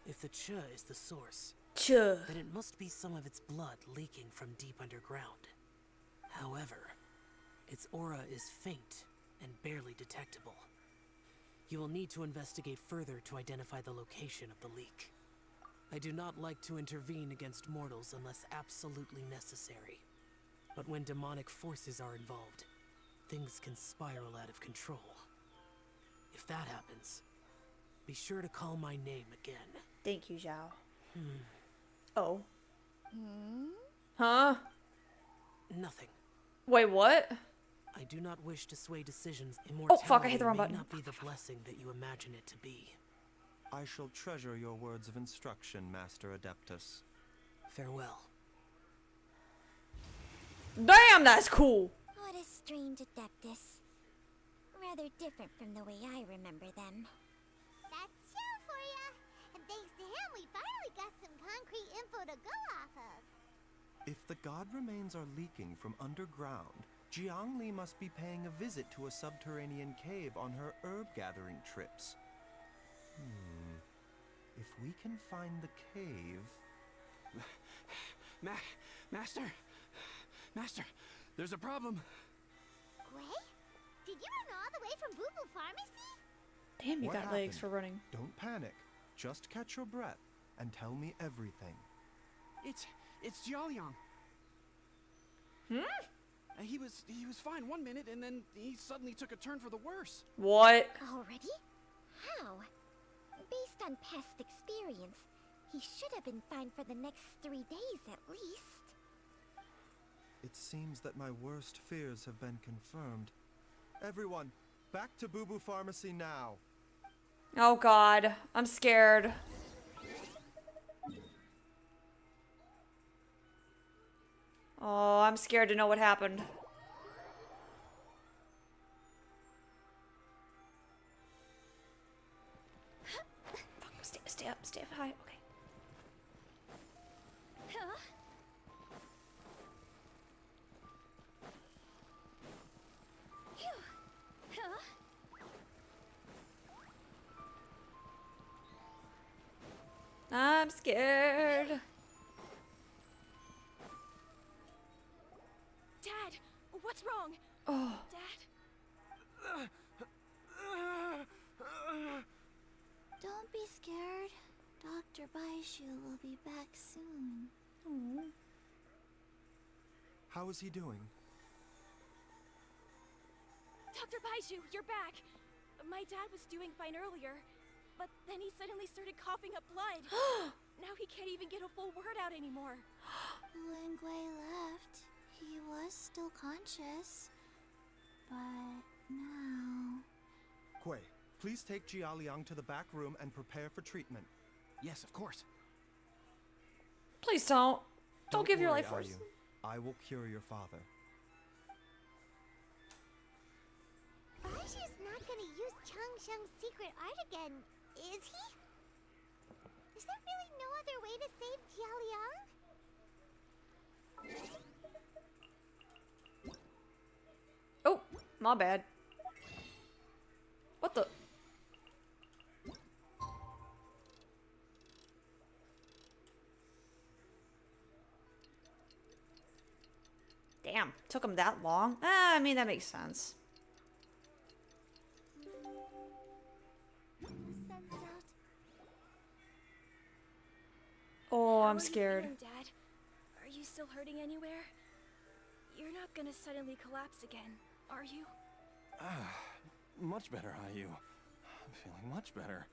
If the Ch is the source, then it must be some of its blood leaking from deep underground. However, its aura is faint and barely detectable. You will need to investigate further to identify the location of the leak. I do not like to intervene against mortals unless absolutely necessary. But when demonic forces are involved, things can spiral out of control. If that happens, be sure to call my name again. Thank you, Zhao. Oh. Hmm? Huh? Nothing. Wait, what? I do not wish to sway decisions. Immortality fuck, I hit the wrong may button. not be the blessing that you imagine it to be. I shall treasure your words of instruction, Master Adeptus. Farewell. Damn, that's cool. What a strange Adeptus. Rather different from the way I remember them. That's Shell for ya! And thanks to him, we finally got some concrete info to go off of. If the god remains are leaking from underground, Jiangli must be paying a visit to a subterranean cave on her herb-gathering trips. If we can find the cave... Master, there's a problem. Gwei? Did you run all the way from Bubu Pharmacy? Damn, you What got legs happened? for running. Don't panic. Just catch your breath and tell me everything. It's Jiaoliang. He was fine one minute, and then he suddenly took a turn for the worse. What? Already? How? Based on past experience, he should have been fine for the next 3 days at least. It seems that my worst fears have been confirmed. Everyone, back to Bubu Pharmacy now. Oh god, I'm scared. Oh, I'm scared to know what happened. Stay up high. Okay. Huh? Phew. Huh? I'm scared. Dad, what's wrong? Oh. Dad? Don't be scared. Dr. Baizhu will be back soon. Oh. How is he doing? Dr. Baizhu, you're back! My dad was doing fine earlier, but then he suddenly started coughing up blood. Now he can't even get a full word out anymore. When Gui left, he was still conscious. But now... Gui, please take Jialiang to the back room and prepare for treatment. Yes, of course. Please don't. Don't give your worry, life force. Ayu. I will cure your father. Baizhu's not gonna use Changsheng's secret art again, is he? Is there really no other way to save Jialiang? Oh, my bad. What the? Damn, took him that long? I mean, that makes sense. Oh, How I'm are you scared. feeling, Dad? Are you still hurting anywhere? You're not gonna suddenly collapse again, are you? Much better, Ayu. I'm feeling much better.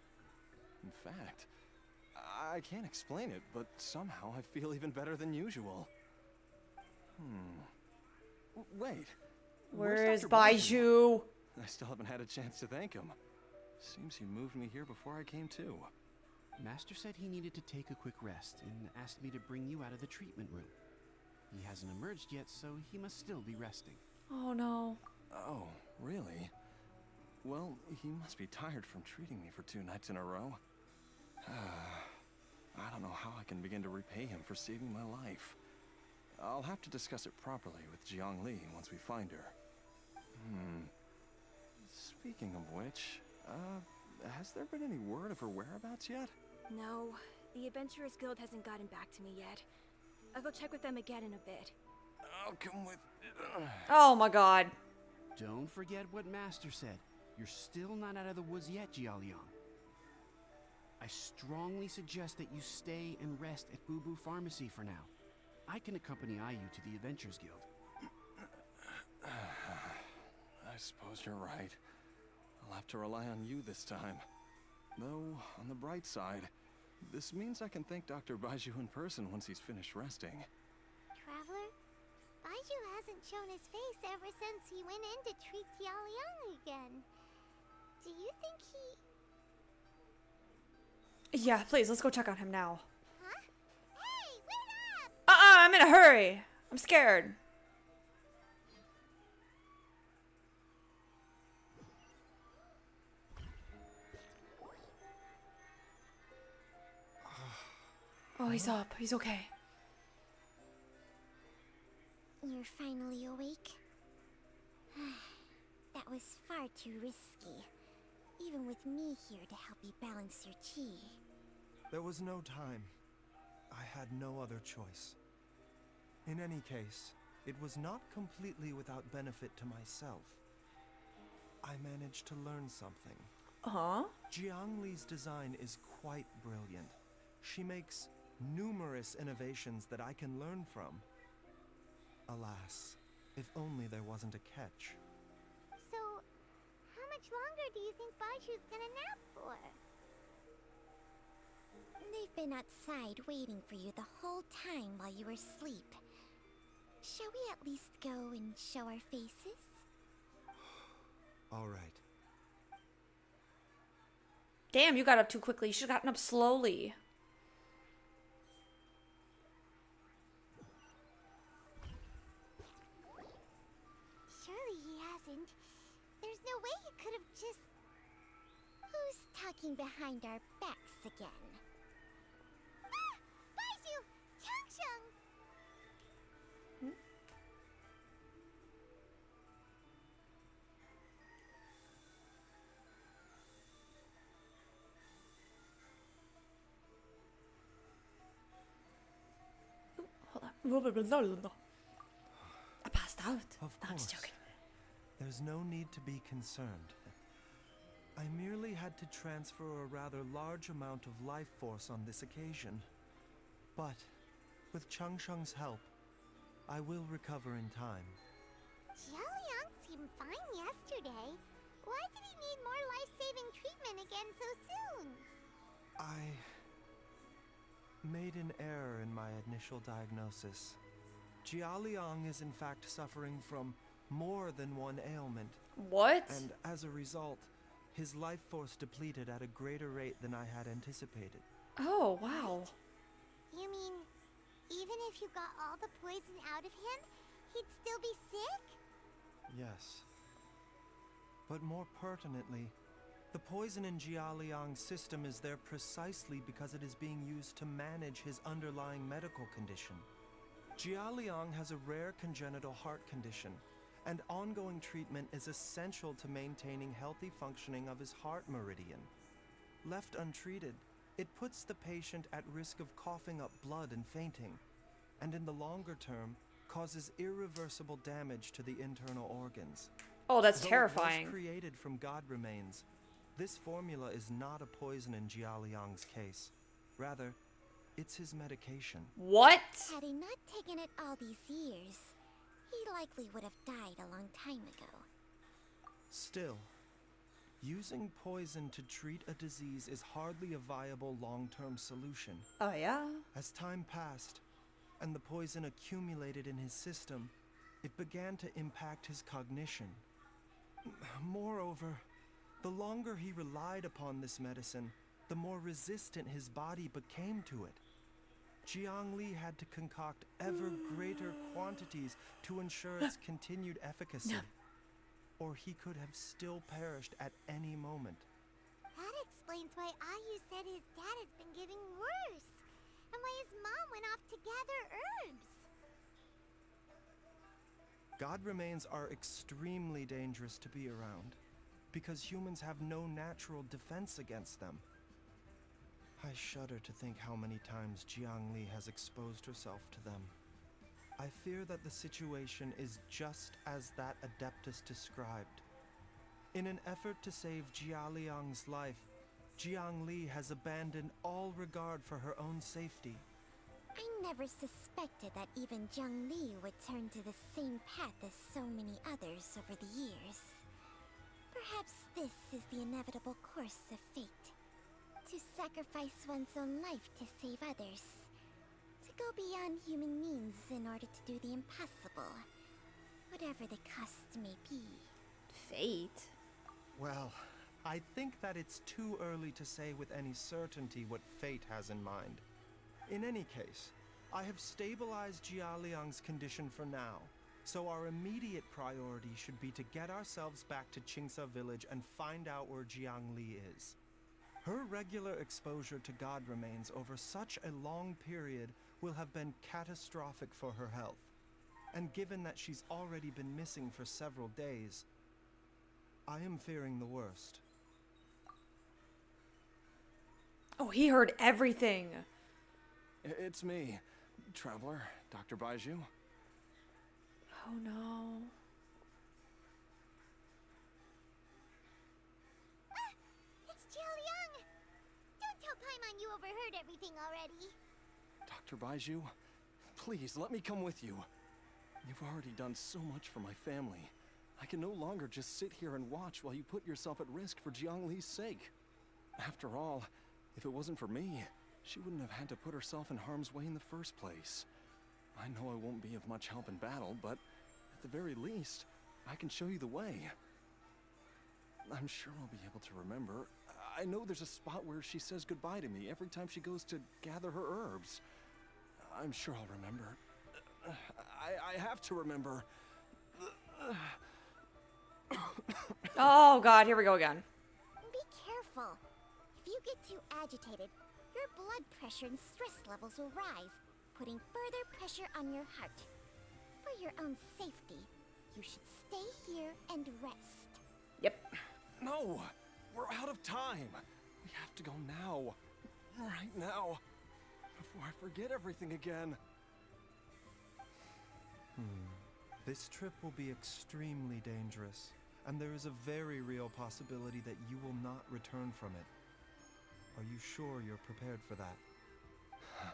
In fact, I can't explain it, but somehow I feel even better than usual. Wait. Where is Dr. Baizhu? Baizhu? I still haven't had a chance to thank him. Seems he moved me here before I came to. Master said he needed to take a quick rest and asked me to bring you out of the treatment room. He hasn't emerged yet, so he must still be resting. Oh no. Oh, really? Well, he must be tired from treating me for 2 nights in a row. I don't know how I can begin to repay him for saving my life. I'll have to discuss it properly with Jiang Li once we find her. Speaking of which, has there been any word of her whereabouts yet? No, the Adventurers Guild hasn't gotten back to me yet. I'll go check with them again in a bit. I'll come with... Oh my god. Don't forget what Master said. You're still not out of the woods yet, Jialiang. I strongly suggest that you stay and rest at Boo Boo Pharmacy for now. I can accompany Ayu to the Adventurers Guild. I suppose you're right. I'll have to rely on you this time. Though, on the bright side, this means I can thank Dr. Baizhu in person once he's finished resting. Traveler, Baizhu hasn't shown his face ever since he went in to treat Jialiang again. Do you think he... Yeah, please, let's go check on him now. Huh? Hey, wait up! I'm in a hurry. I'm scared. Oh, he's up. He's okay. You're finally awake? That was far too risky. Even with me here to help you balance your chi. There was no time. I had no other choice. In any case, it was not completely without benefit to myself. I managed to learn something. Uh-huh. Jiang Li's design is quite brilliant. She makes numerous innovations that I can learn from. Alas, if only there wasn't a catch. So, how much longer do you think Baizhu's gonna nap for? They've been outside waiting for you the whole time while you were asleep. Shall we at least go and show our faces? All right. Damn, you got up too quickly. You should have gotten up slowly. Surely he hasn't. There's no way he could have just... Who's talking behind our backs again? I passed out. Of No, I'm just course. joking. There's no need to be concerned. I merely had to transfer a rather large amount of life force on this occasion. But, with Changsheng's help, I will recover in time. Xiaoliang seemed fine yesterday. Why did he need more life-saving treatment again so soon? I made an error in my initial diagnosis. Jialiang is in fact suffering from more than one ailment, What? and as a result, his life force depleted at a greater rate than I had anticipated. Oh, wow. You mean, even if you got all the poison out of him, he'd still be sick? Yes. But more pertinently, the poison in Jialiang's system is there precisely because it is being used to manage his underlying medical condition. Jialiang has a rare congenital heart condition, and ongoing treatment is essential to maintaining healthy functioning of his heart meridian. Left untreated, it puts the patient at risk of coughing up blood and fainting, and in the longer term, causes irreversible damage to the internal organs. Oh, that's Though terrifying. It was created from God remains, this formula is not a poison in Jialiang's case. Rather, it's his medication. What? Had he not taken it all these years, he likely would have died a long time ago. Still, using poison to treat a disease is hardly a viable long-term solution. Oh, yeah? As time passed, and the poison accumulated in his system, it began to impact his cognition. Moreover, the longer he relied upon this medicine, the more resistant his body became to it. Jiang Li had to concoct ever greater quantities to ensure its continued efficacy, or he could have still perished at any moment. That explains why Ayu said his dad has been getting worse, and why his mom went off to gather herbs. God remains are extremely dangerous to be around, because humans have no natural defense against them. I shudder to think how many times Jiang Li has exposed herself to them. I fear that the situation is just as that Adeptus described. In an effort to save Jialiang's life, Jiang Li has abandoned all regard for her own safety. I never suspected that even Jiang Li would turn to the same path as so many others over the years. Perhaps this is the inevitable course of fate. To sacrifice one's own life to save others. To go beyond human means in order to do the impossible. Whatever the cost may be. Fate? Well, I think that it's too early to say with any certainty what fate has in mind. In any case, I have stabilized Jialiang's condition for now, so our immediate priority should be to get ourselves back to Qingsa village and find out where Jiang Li is. Her regular exposure to God remains over such a long period will have been catastrophic for her health. And given that she's already been missing for several days, I am fearing the worst. Oh, he heard everything. It's me, Traveler, Dr. Baizhu. Oh, no. It's Jialiang! Don't tell Paimon you overheard everything already. Dr. Baizhu, please let me come with you. You've already done so much for my family. I can no longer just sit here and watch while you put yourself at risk for Jiang Li's sake. After all, if it wasn't for me, she wouldn't have had to put herself in harm's way in the first place. I know I won't be of much help in battle, but at the very least, I can show you the way. I'm sure I'll be able to remember. I know there's a spot where she says goodbye to me every time she goes to gather her herbs. I'm sure I'll remember. I have to remember. Oh, God, here we go again. Be careful. If you get too agitated, your blood pressure and stress levels will rise, putting further pressure on your heart. For your own safety, you should stay here and rest. Yep. No! We're out of time! We have to go now. Right now. Before I forget everything again. This trip will be extremely dangerous, and there is a very real possibility that you will not return from it. Are you sure you're prepared for that?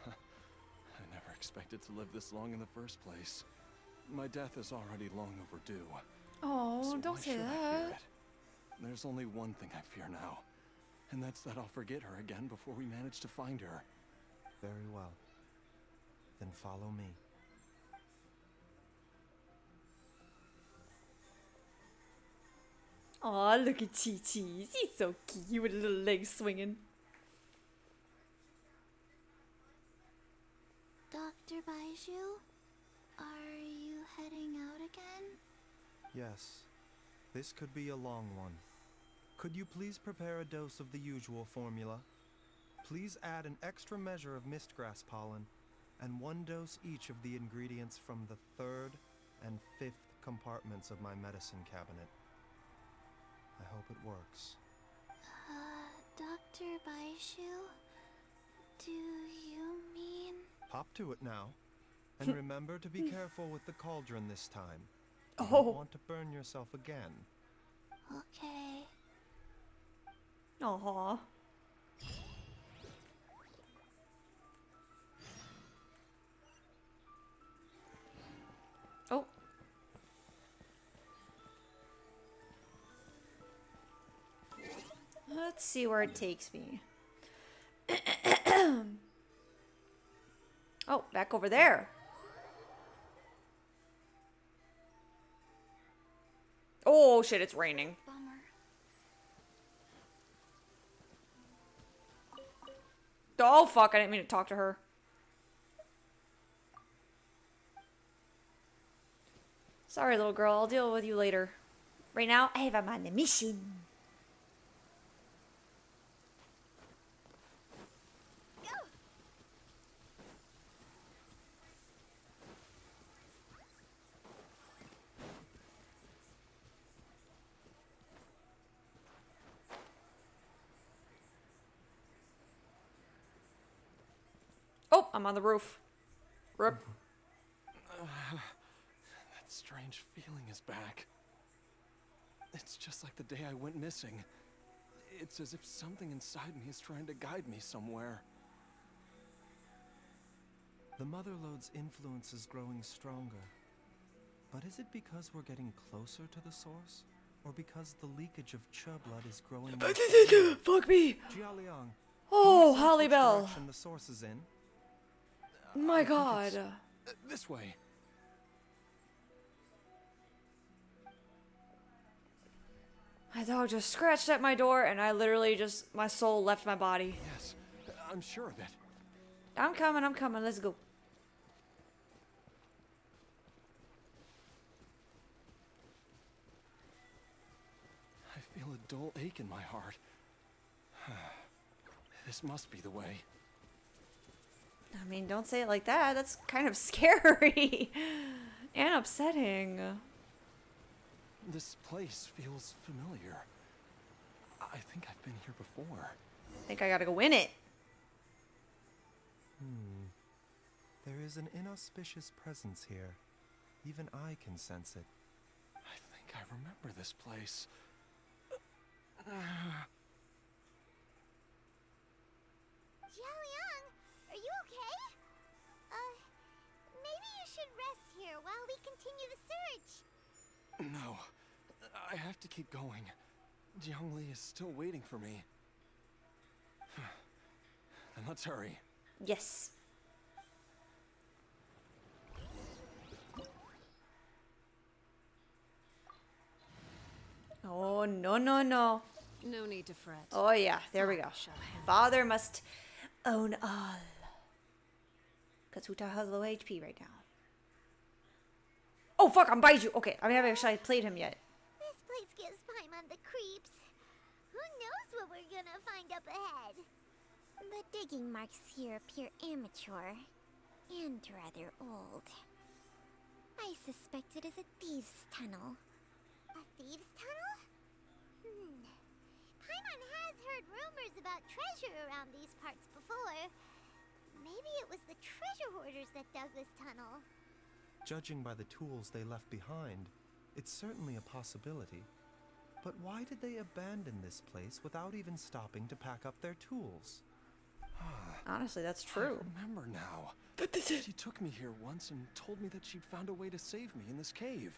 I never expected to live this long in the first place. My death is already long overdue. Oh, So don't why say should I fear that. it? There's only one thing I fear now, and that's that I'll forget her again before we manage to find her. Very well. Then follow me. Aw, look at Chi-Chi. She's so cute with her little legs swinging. Dr. Baizhu, are you heading out again? Yes. This could be a long one. Could you please prepare a dose of the usual formula? Please add an extra measure of mistgrass pollen, and 1 dose each of the ingredients from the 3rd and 5th compartments of my medicine cabinet. I hope it works. Dr. Baizhu, do you mean... Hop to it now. And remember to be careful with the cauldron this time. You Oh. don't want to burn yourself again. Okay. Aw. Oh. Let's see where it takes me. Oh, back over there. Oh shit, it's raining. Bummer. Oh fuck, I didn't mean to talk to her. Sorry, little girl, I'll deal with you later. Right now, I have on a mission. Oh, I'm on the roof. Rip. That strange feeling is back. It's just like the day I went missing. It's as if something inside me is trying to guide me somewhere. The Motherlode's influence is growing stronger. But is it because we're getting closer to the source? Or because the leakage of Che blood is growing more steadily? Fuck me. Jialiang, Oh, can you sense Holly which Bell. direction the source is in? My I think god. it's, this way. My dog just scratched at my door and I literally just, my soul left my body. Yes, I'm sure of it. I'm coming, let's go. I feel a dull ache in my heart. This must be the way. I mean, don't say it like that. That's kind of scary and upsetting. This place feels familiar. I think I've been here before. I think I gotta go win it. There is an inauspicious presence here. Even I can sense it. I think I remember this place. Jialiang, are you okay? Maybe you should rest here while we continue the search. No, I have to keep going. Jiangli is still waiting for me. Then let's hurry. Yes. Oh, no, no, no. No need to fret. Oh, yeah, there we go. Shall handle. Father must own all. Because Huta has low HP right now. Oh, fuck, I'm Baizhu. Okay, I haven't actually played him yet. This place gives Paimon the creeps. Who knows what we're gonna find up ahead? The digging marks here appear amateur and rather old. I suspect it is a thieves' tunnel. A thieves' tunnel? Paimon has heard rumors about treasure around these parts before. Maybe it was the treasure hoarders that dug this tunnel. Judging by the tools they left behind, it's certainly a possibility. But why did they abandon this place without even stopping to pack up their tools? Honestly, that's true. I remember now. She took me here once and told me that she'd found a way to save me in this cave.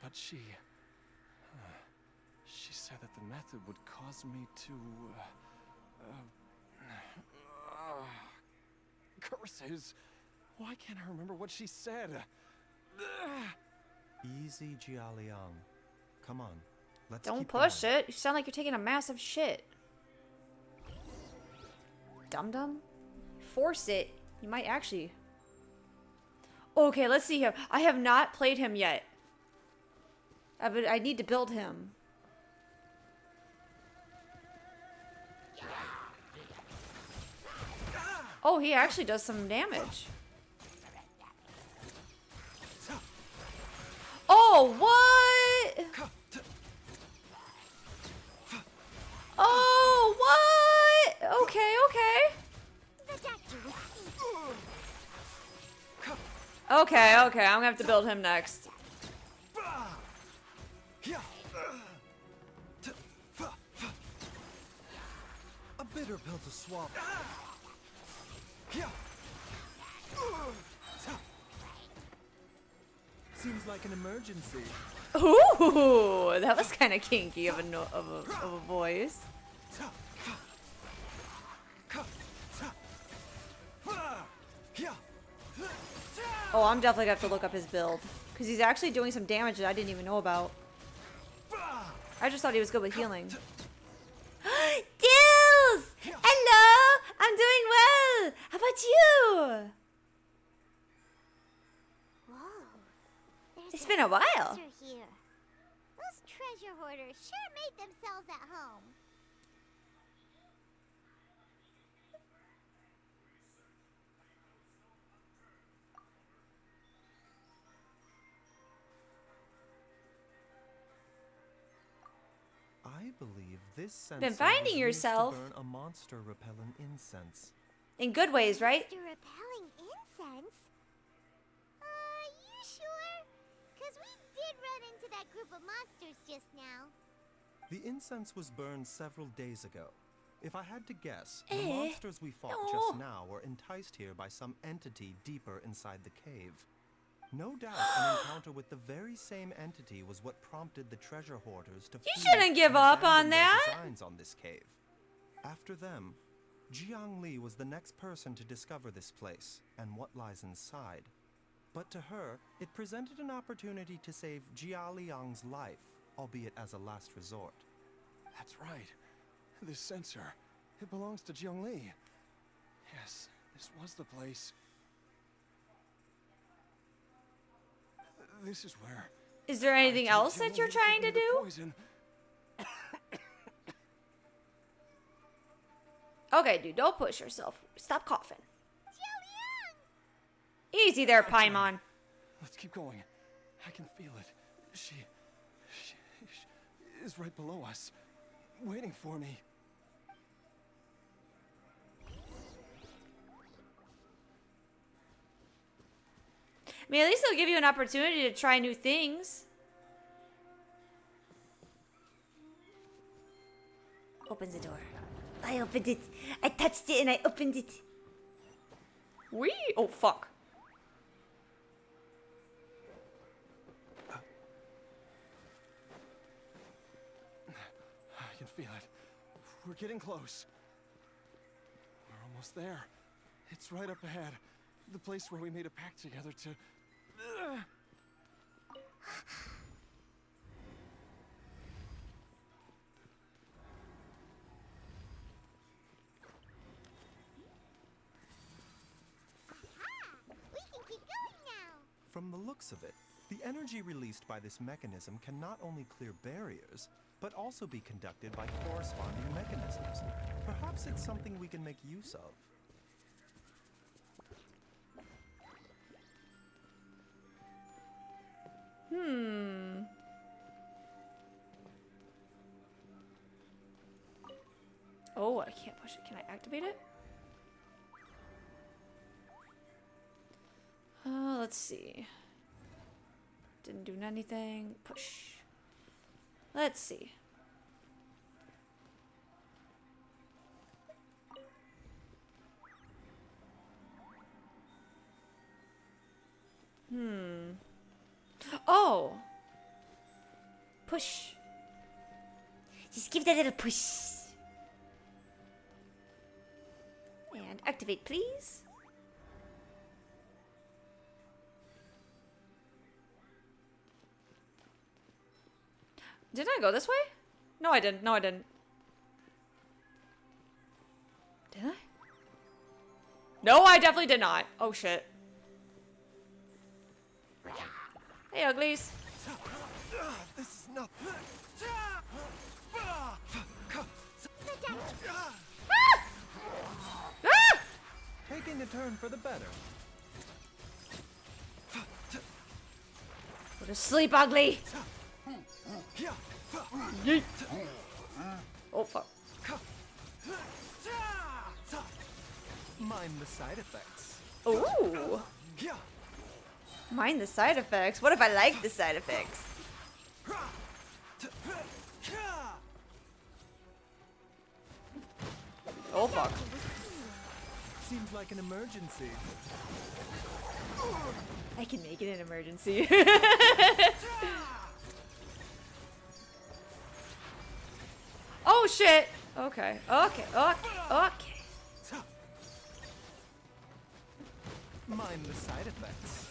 But she said that the method would cause me to, curses. Why can't I remember what she said? Easy, Jialiang. Come on, let's Don't keep push going. it. You sound like you're taking a massive shit. Dum-dum? Force it. You might actually... Okay, let's see him. I have not played him yet. I need to build him. Oh, he actually does some damage. Oh, what? Oh, what? Okay, okay. Okay, okay, I'm gonna have to build him next. A bitter pill to swallow. Seems like an emergency. Ooh, that was kind of kinky of a voice. Oh, I'm definitely gonna have to look up his build because he's actually doing some damage that I didn't even know about. I just thought he was good with healing. Dills! Hello! I'm doing well! How about you? Whoa. It's been a while. Here. Those treasure hoarders sure made themselves at home. I believe this censer Been finding was used yourself. to burn a monster repellent incense. In good ways, right? Monster repelling incense? You sure? Because we did run into that group of monsters just now. The incense was burned several days ago. If I had to guess, the Eh? monsters we fought No. just now were enticed here by some entity deeper inside the cave. No doubt an encounter with the very same entity was what prompted the treasure hoarders to You flee shouldn't give and up on abandon their that. designs on this cave. After them, Jiang Li was the next person to discover this place and what lies inside. But to her, it presented an opportunity to save Jia Liang's life, albeit as a last resort. That's right. This censer, it belongs to Jiangli. Yes, this was the place. This is where... Is there anything else that you're trying to do? Poison. Okay, dude, don't push yourself. Stop coughing. Easy there, Paimon. Let's keep going. I can feel it. She is right below us, waiting for me. I mean, at least they'll give you an opportunity to try new things. Open the door. I opened it. I touched it and I opened it. Wee! Oh, fuck. I can feel it. We're getting close. We're almost there. It's right up ahead. The place where we made a pact together to... We can keep going now. From the looks of it, the energy released by this mechanism can not only clear barriers, but also be conducted by corresponding mechanisms. Perhaps it's something we can make use of. Oh, I can't push it. Can I activate it? Let's see. Didn't do anything. Push. Let's see. Oh! Push. Just give that a little push. And activate, please. Didn't I go this way? No, I didn't. No, I didn't. Did I? No, I definitely did not. Oh, shit. Hey, uglies. This is not. Ah! Taking a turn for the better. Go to sleep, ugly. Yeet. Oh, fuck. Mind the side effects. Ooh. Mind the side effects? What if I like the side effects? Oh, fuck. Seems like an emergency. I can make it an emergency. Oh, shit. Okay. Okay. Okay. Okay. Mind the side effects.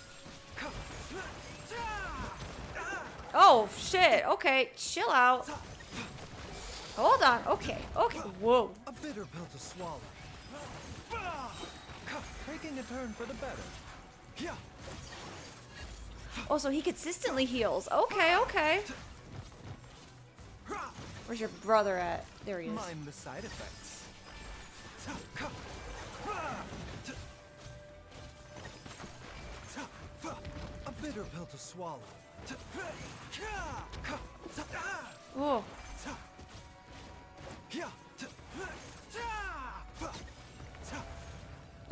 Oh, shit. Okay. Chill out. Hold on. Okay. Okay. Whoa. A bitter pill to swallow. Taking a turn for the better. Oh, so he consistently heals. Okay. Okay. Where's your brother at? There he is. Mind the side effects. A bitter pill to swallow. Oh.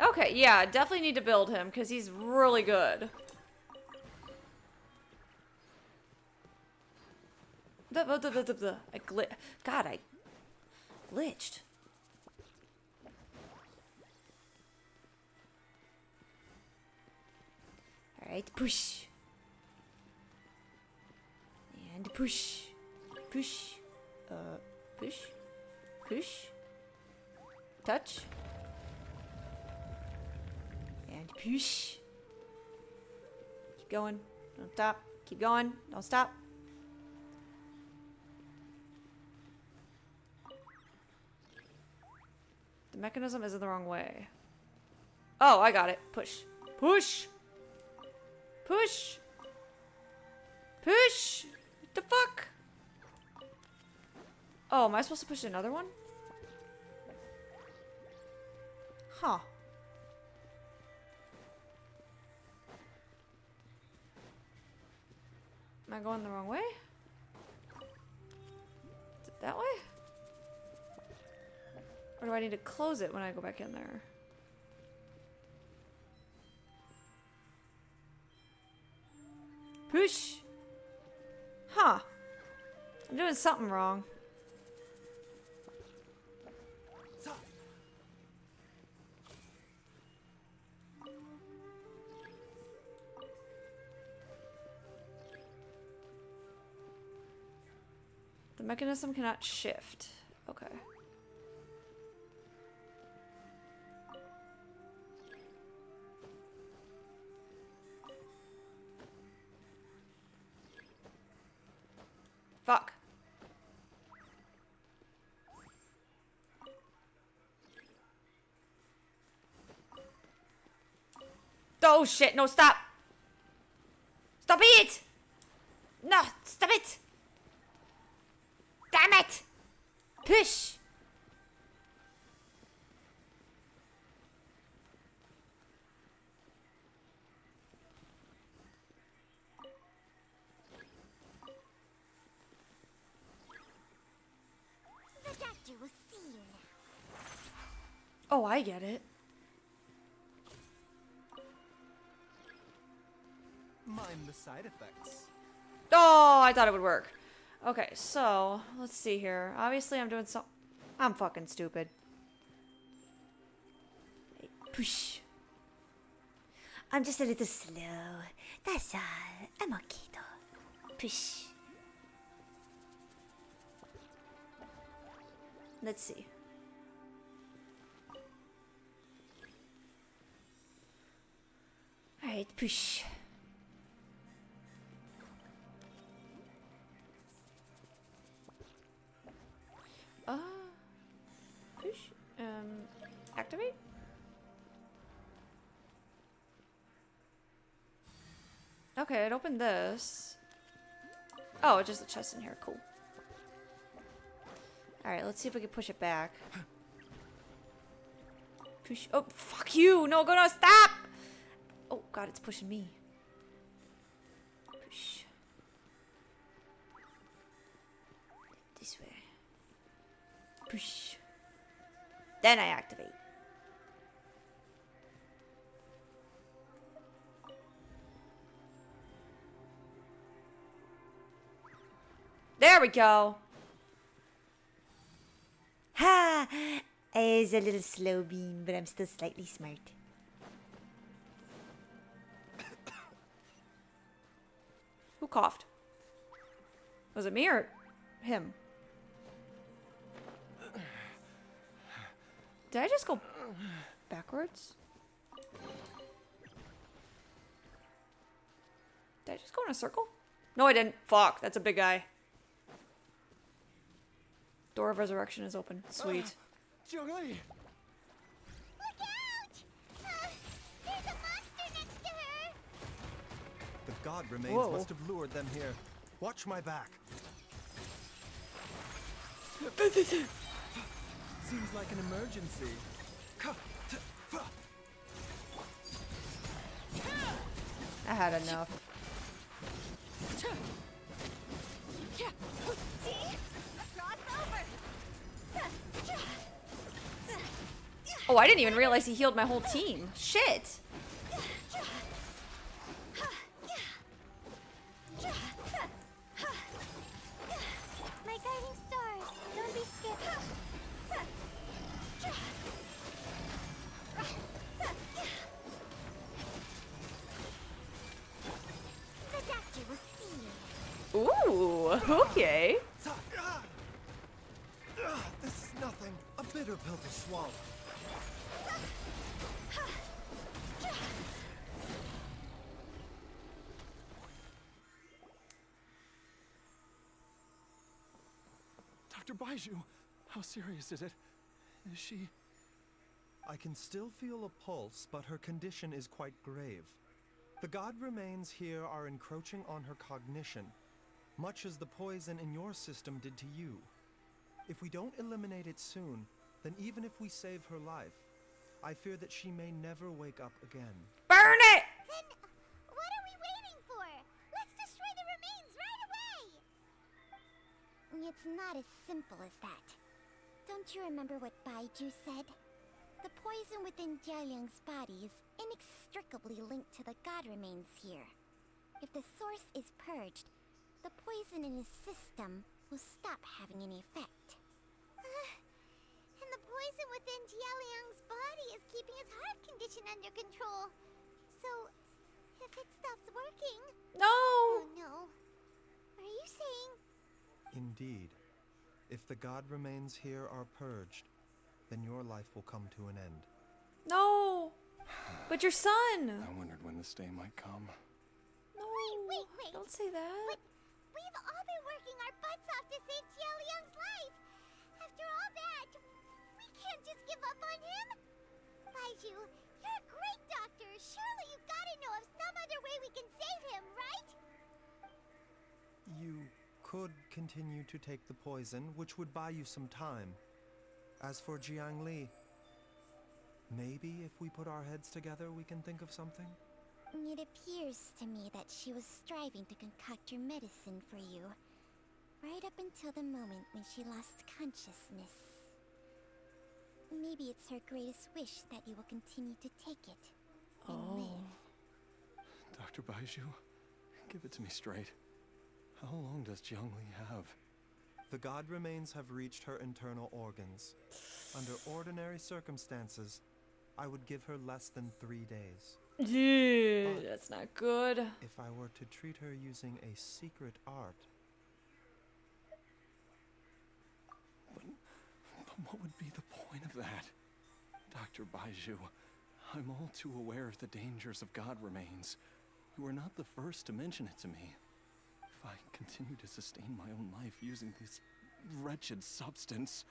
Okay, yeah, definitely need to build him because he's really good. God, I glitched. Alright, push. And push. Push. Push. Push. Touch. And push. Keep going. Don't stop. Keep going. Don't stop. The mechanism is in the wrong way. Oh, I got it. Push. Push! Push! Push! What the fuck? Oh, am I supposed to push another one? Huh. Am I going the wrong way? Is it that way? Or do I need to close it when I go back in there? Push! Huh. I'm doing something wrong. The mechanism cannot shift. Okay. Fuck. Oh shit, no, stop! Stop it! No, stop it! Damn it! Push! The doctor will see you now. Oh, I get it. Mind the side effects. Oh, I thought it would work. Okay, so let's see here. Obviously, I'm doing some. I'm fucking stupid. Push. I'm just a little slow. That's all. I'm okay though. Push. Let's see. Alright, push. Push. Activate? Okay, it opened this. Oh, it's just a chest in here. Cool. Alright, let's see if we can push it back. Push. Oh, fuck you! No, go, no, stop! Oh, God, it's pushing me. Push. This way. Push. Then I activate. There we go. Ha! It's a little slow bean, but I'm still slightly smart. Who coughed? Was it me or him? Did I just go backwards? Did I just go in a circle? No, I didn't. Fuck, that's a big guy. Door of Resurrection is open. Sweet. Zhongli! Look out! There's a monster next to her! The god remains Whoa. must have lured them here. Watch my back. Seems like an emergency. I had enough. Oh, I didn't even realize he healed my whole team. Shit. My guiding stars, don't be scared. The doctor will see you. Ooh, okay. This is nothing. A bitter pill to swallow. Dr. Baizhu, how serious is it? Is she... I can still feel a pulse, but her condition is quite grave. The god remains here are encroaching on her cognition, much as the poison in your system did to you. If we don't eliminate it soon, then even if we save her life, I fear that she may never wake up again. Burn it! Then, what are we waiting for? Let's destroy the remains right away! It's not as simple as that. Don't you remember what Baizhu said? The poison within Jialiang's body is inextricably linked to the god remains here. If the source is purged, the poison in his system will stop having any effect. And the poison within Jialiang's body is keeping his heart condition under control. So, if it stops working... No! Oh no. Are you saying... Indeed. If the god remains here are purged, then your life will come to an end. No! But your son! I wondered when this day might come. No! Wait. Don't say that. But we've all been working our butts off to save Jialiang's life. After all that, we can't just give up on him. Baizhu, you're a great doctor. Surely you gotta know of some other way we can save him, right? You could continue to take the poison, which would buy you some time. As for Jiangli, maybe if we put our heads together, we can think of something? It appears to me that she was striving to concoct your medicine for you, right up until the moment when she lost consciousness. Maybe it's her greatest wish that you will continue to take it and live. Dr. Baizhu, give it to me straight. How long does Jiangli have? The god remains have reached her internal organs. Under ordinary circumstances, I would give her less than 3 days. Yeah, But that's not good. if I were to treat her using a secret art, But what would be the point of that? Dr. Baizhu, I'm all too aware of the dangers of god remains. You are not the first to mention it to me. If I continue to sustain my own life using this wretched substance,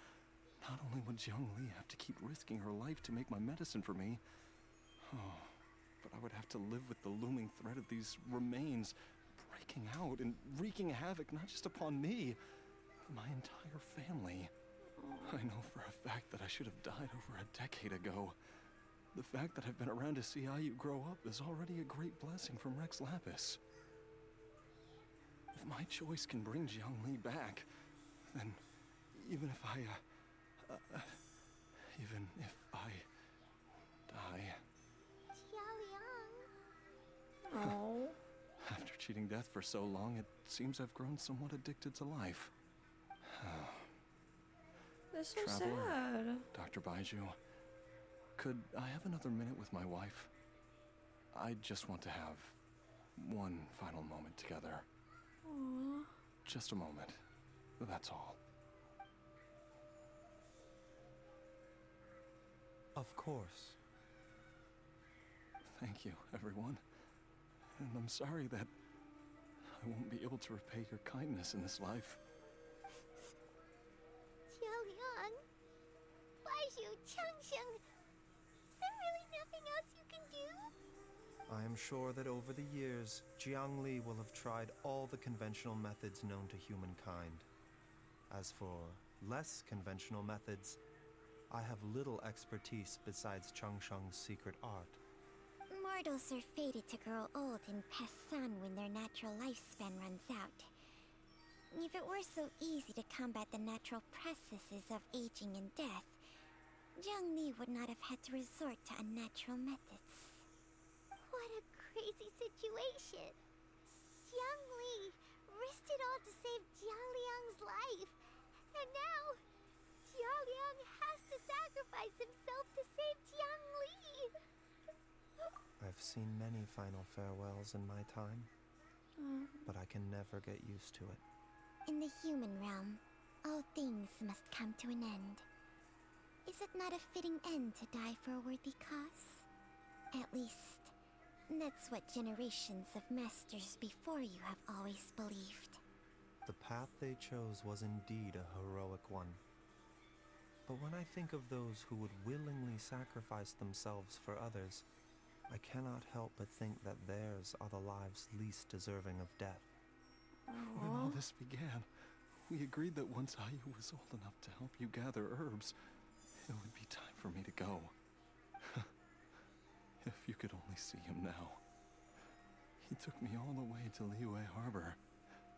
not only would Jiangli have to keep risking her life to make my medicine for me, but I would have to live with the looming threat of these remains breaking out and wreaking havoc not just upon me, but my entire family. I know for a fact that I should have died over a decade ago. The fact that I've been around to see you grow up is already a great blessing from Rex Lapis. If my choice can bring Jiangli back, then even if I die, Xiaoliang. Oh. after cheating death for so long, it seems I've grown somewhat addicted to life. That's so Traveler. sad. Dr. Baizhu, could I have another minute with my wife? I just want to have one final moment together. Aww. Just a moment. That's all. of course. Thank you, everyone. And I'm sorry that I won't be able to repay your kindness in this life. Xiaoliang. Baizhu, Changsheng. Is there really nothing else you can do? I am sure that over the years, Jiangli will have tried all the conventional methods known to humankind. As for less conventional methods, I have little expertise besides Changsheng's secret art. Mortals are fated to grow old and pass on when their natural lifespan runs out. If it were so easy to combat the natural processes of aging and death, Jiangli would not have had to resort to unnatural methods. What a crazy situation! Jiangli risked it all to save Jialiang's life, and now Jialiang has to sacrifice himself to save Jiangli! I've seen many final farewells in my time, but I can never get used to it. In the human realm, all things must come to an end. Is it not a fitting end to die for a worthy cause? At least, that's what generations of masters before you have always believed. The path they chose was indeed a heroic one. But when I think of those who would willingly sacrifice themselves for others, I cannot help but think that theirs are the lives least deserving of death. When all this began, we agreed that once Ayu was old enough to help you gather herbs, it would be time for me to go. If you could only see him now. He took me all the way to Liyue Harbor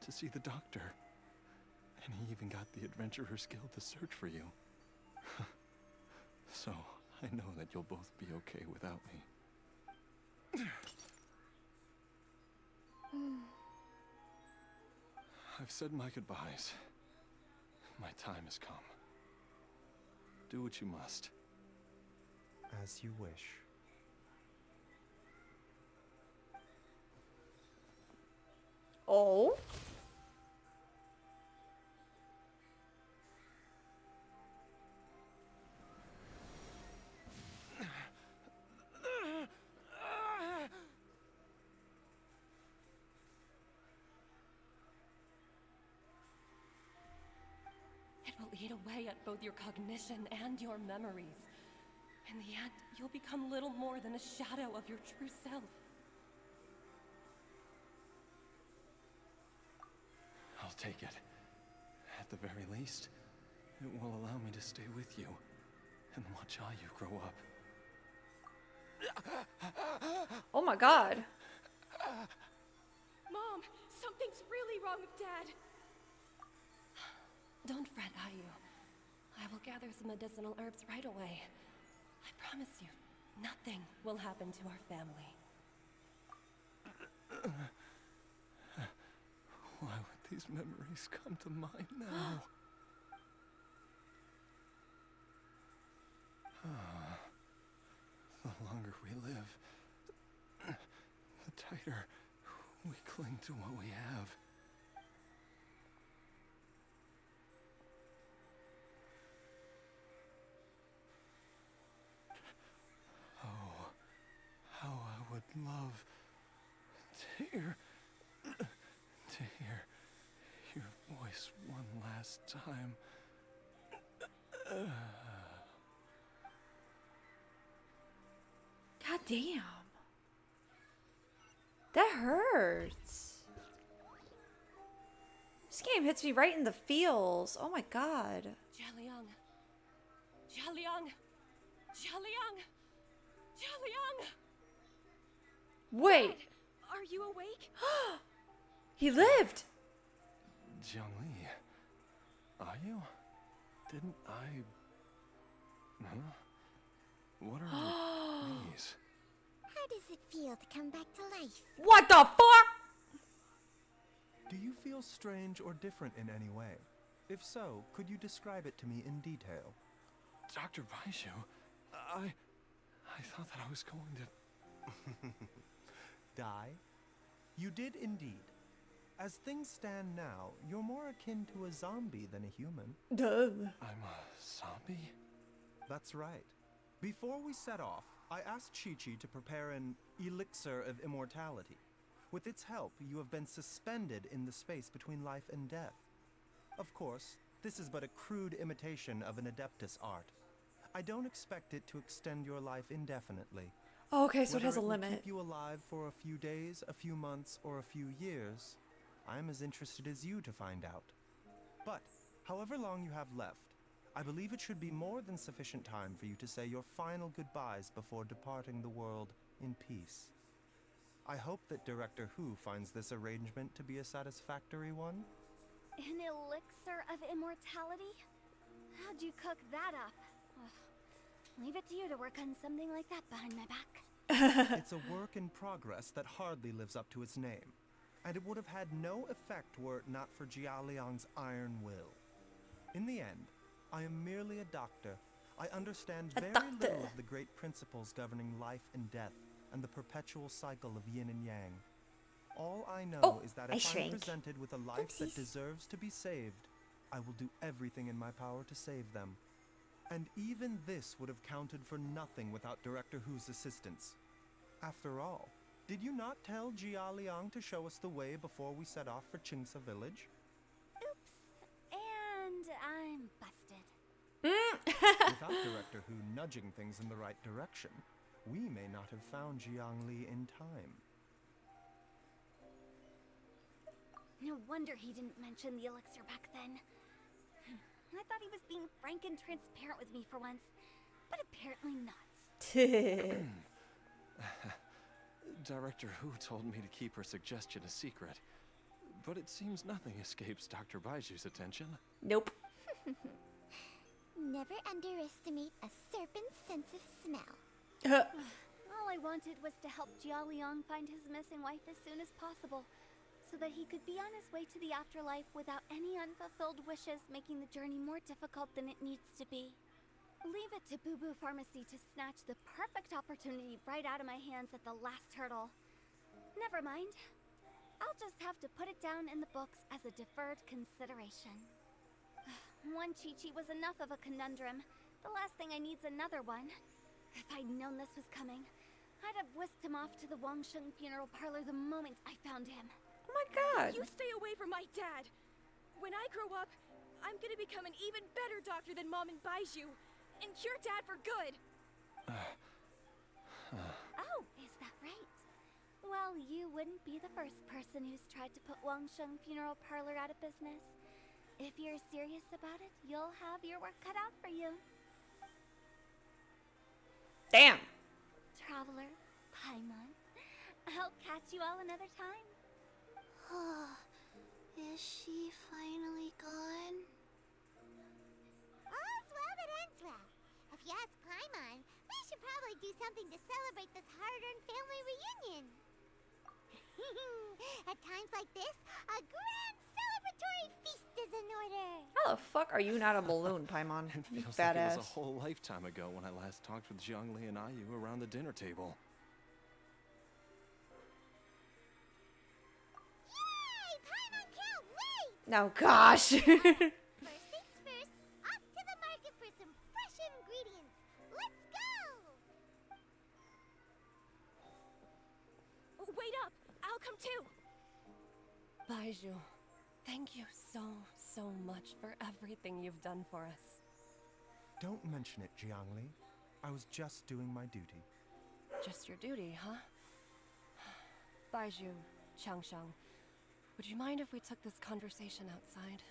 to see the doctor. And he even got the Adventurers Guild to search for you. So, I know that you'll both be okay without me. I've said my goodbyes. My time has come. Do what you must. As you wish. Oh? It will eat away at both your cognition and your memories. In the end, you'll become little more than a shadow of your true self. I'll take it. At the very least, it will allow me to stay with you and watch Ayu grow up. Oh my god. Mom, something's really wrong with Dad. Don't fret, Ayu. I will gather some medicinal herbs right away. I promise you, nothing will happen to our family. Why would these memories come to mind now. The longer we live, the tighter we cling to what we have. Oh, how I would love to hear your voice one last time. God damn. That hurts. This game hits me right in the feels. Oh my god. Jialiang. Jialiang. Jialiang. Jialiang. Wait. Dad, are you awake? He lived. Jiangli, are you? Didn't I... Huh? What are these? How does it feel to come back to life? What the fuck? Do you feel strange or different in any way? If so, could you describe it to me in detail? Dr. Baizhu, I thought that I was going to... Die? You did indeed. As things stand now, you're more akin to a zombie than a human. Duh. I'm a zombie? That's right. Before we set off, I asked Chi-Chi to prepare an elixir of immortality. With its help, you have been suspended in the space between life and death. Of course, this is but a crude imitation of an Adeptus art. I don't expect it to extend your life indefinitely. Oh, okay, so Whether it has a will limit. keep you alive for a few days, a few months, or a few years, I'm as interested as you to find out. But, however long you have left, I believe it should be more than sufficient time for you to say your final goodbyes before departing the world in peace. I hope that Director Who finds this arrangement to be a satisfactory one. An elixir of immortality? How'd you cook that up? Ugh. Leave it to you to work on something like that behind my back. It's a work in progress that hardly lives up to its name, and it would have had no effect were it not for Jialiang's iron will. In the end, I am merely a doctor. I understand very little of the great principles governing life and death and the perpetual cycle of yin and yang. All I know is that if I'm presented with a life that deserves to be saved, I will do everything in my power to save them. And even this would have counted for nothing without Director Who's assistance. After all, did you not tell Jialiang to show us the way before we set off for Qingce village? Oops. And I'm busted. Without Director Who nudging things in the right direction, we may not have found Jiangli in time. No wonder he didn't mention the elixir back then. I thought he was being frank and transparent with me for once, but apparently not. Director Who told me to keep her suggestion a secret, but it seems nothing escapes Dr. Baiju's attention. Nope. Never underestimate a serpent's sense of smell. All I wanted was to help Jialiang find his missing wife as soon as possible, so that he could be on his way to the afterlife without any unfulfilled wishes making the journey more difficult than it needs to be. Leave it to Boo Boo Pharmacy to snatch the perfect opportunity right out of my hands at the last hurdle. Never mind. I'll just have to put it down in the books as a deferred consideration. One Chi-Chi was enough of a conundrum. The last thing I need's another one. If I'd known this was coming, I'd have whisked him off to the Wangsheng funeral parlor the moment I found him. Oh my god. You stay away from my dad. When I grow up, I'm gonna become an even better doctor than Mom and Baizhu, and cure Dad for good. Oh, is that right? Well, you wouldn't be the first person who's tried to put Wangsheng funeral parlor out of business. If you're serious about it, you'll have your work cut out for you. Damn. Traveler, Paimon, I'll catch you all another time. Is she finally gone? All's well that ends well. If you ask Paimon, we should probably do something to celebrate this hard-earned family reunion. At times like this, a grand celebratory celebratory feast is in order. How the fuck are you not a balloon, Paimon? It You feels fat like it ass. was a whole lifetime ago when I last talked with Zhongli and Ayu around the dinner table. Yay! Paimon can't wait! No, gosh. First things first, off to the market for some fresh ingredients. Let's go! Wait up! I'll come too! Baizhu, thank you so much for everything you've done for us. Don't mention it, Jiangli. I was just doing my duty. Just your duty, huh? Baizhu, Changshang, would you mind if we took this conversation outside?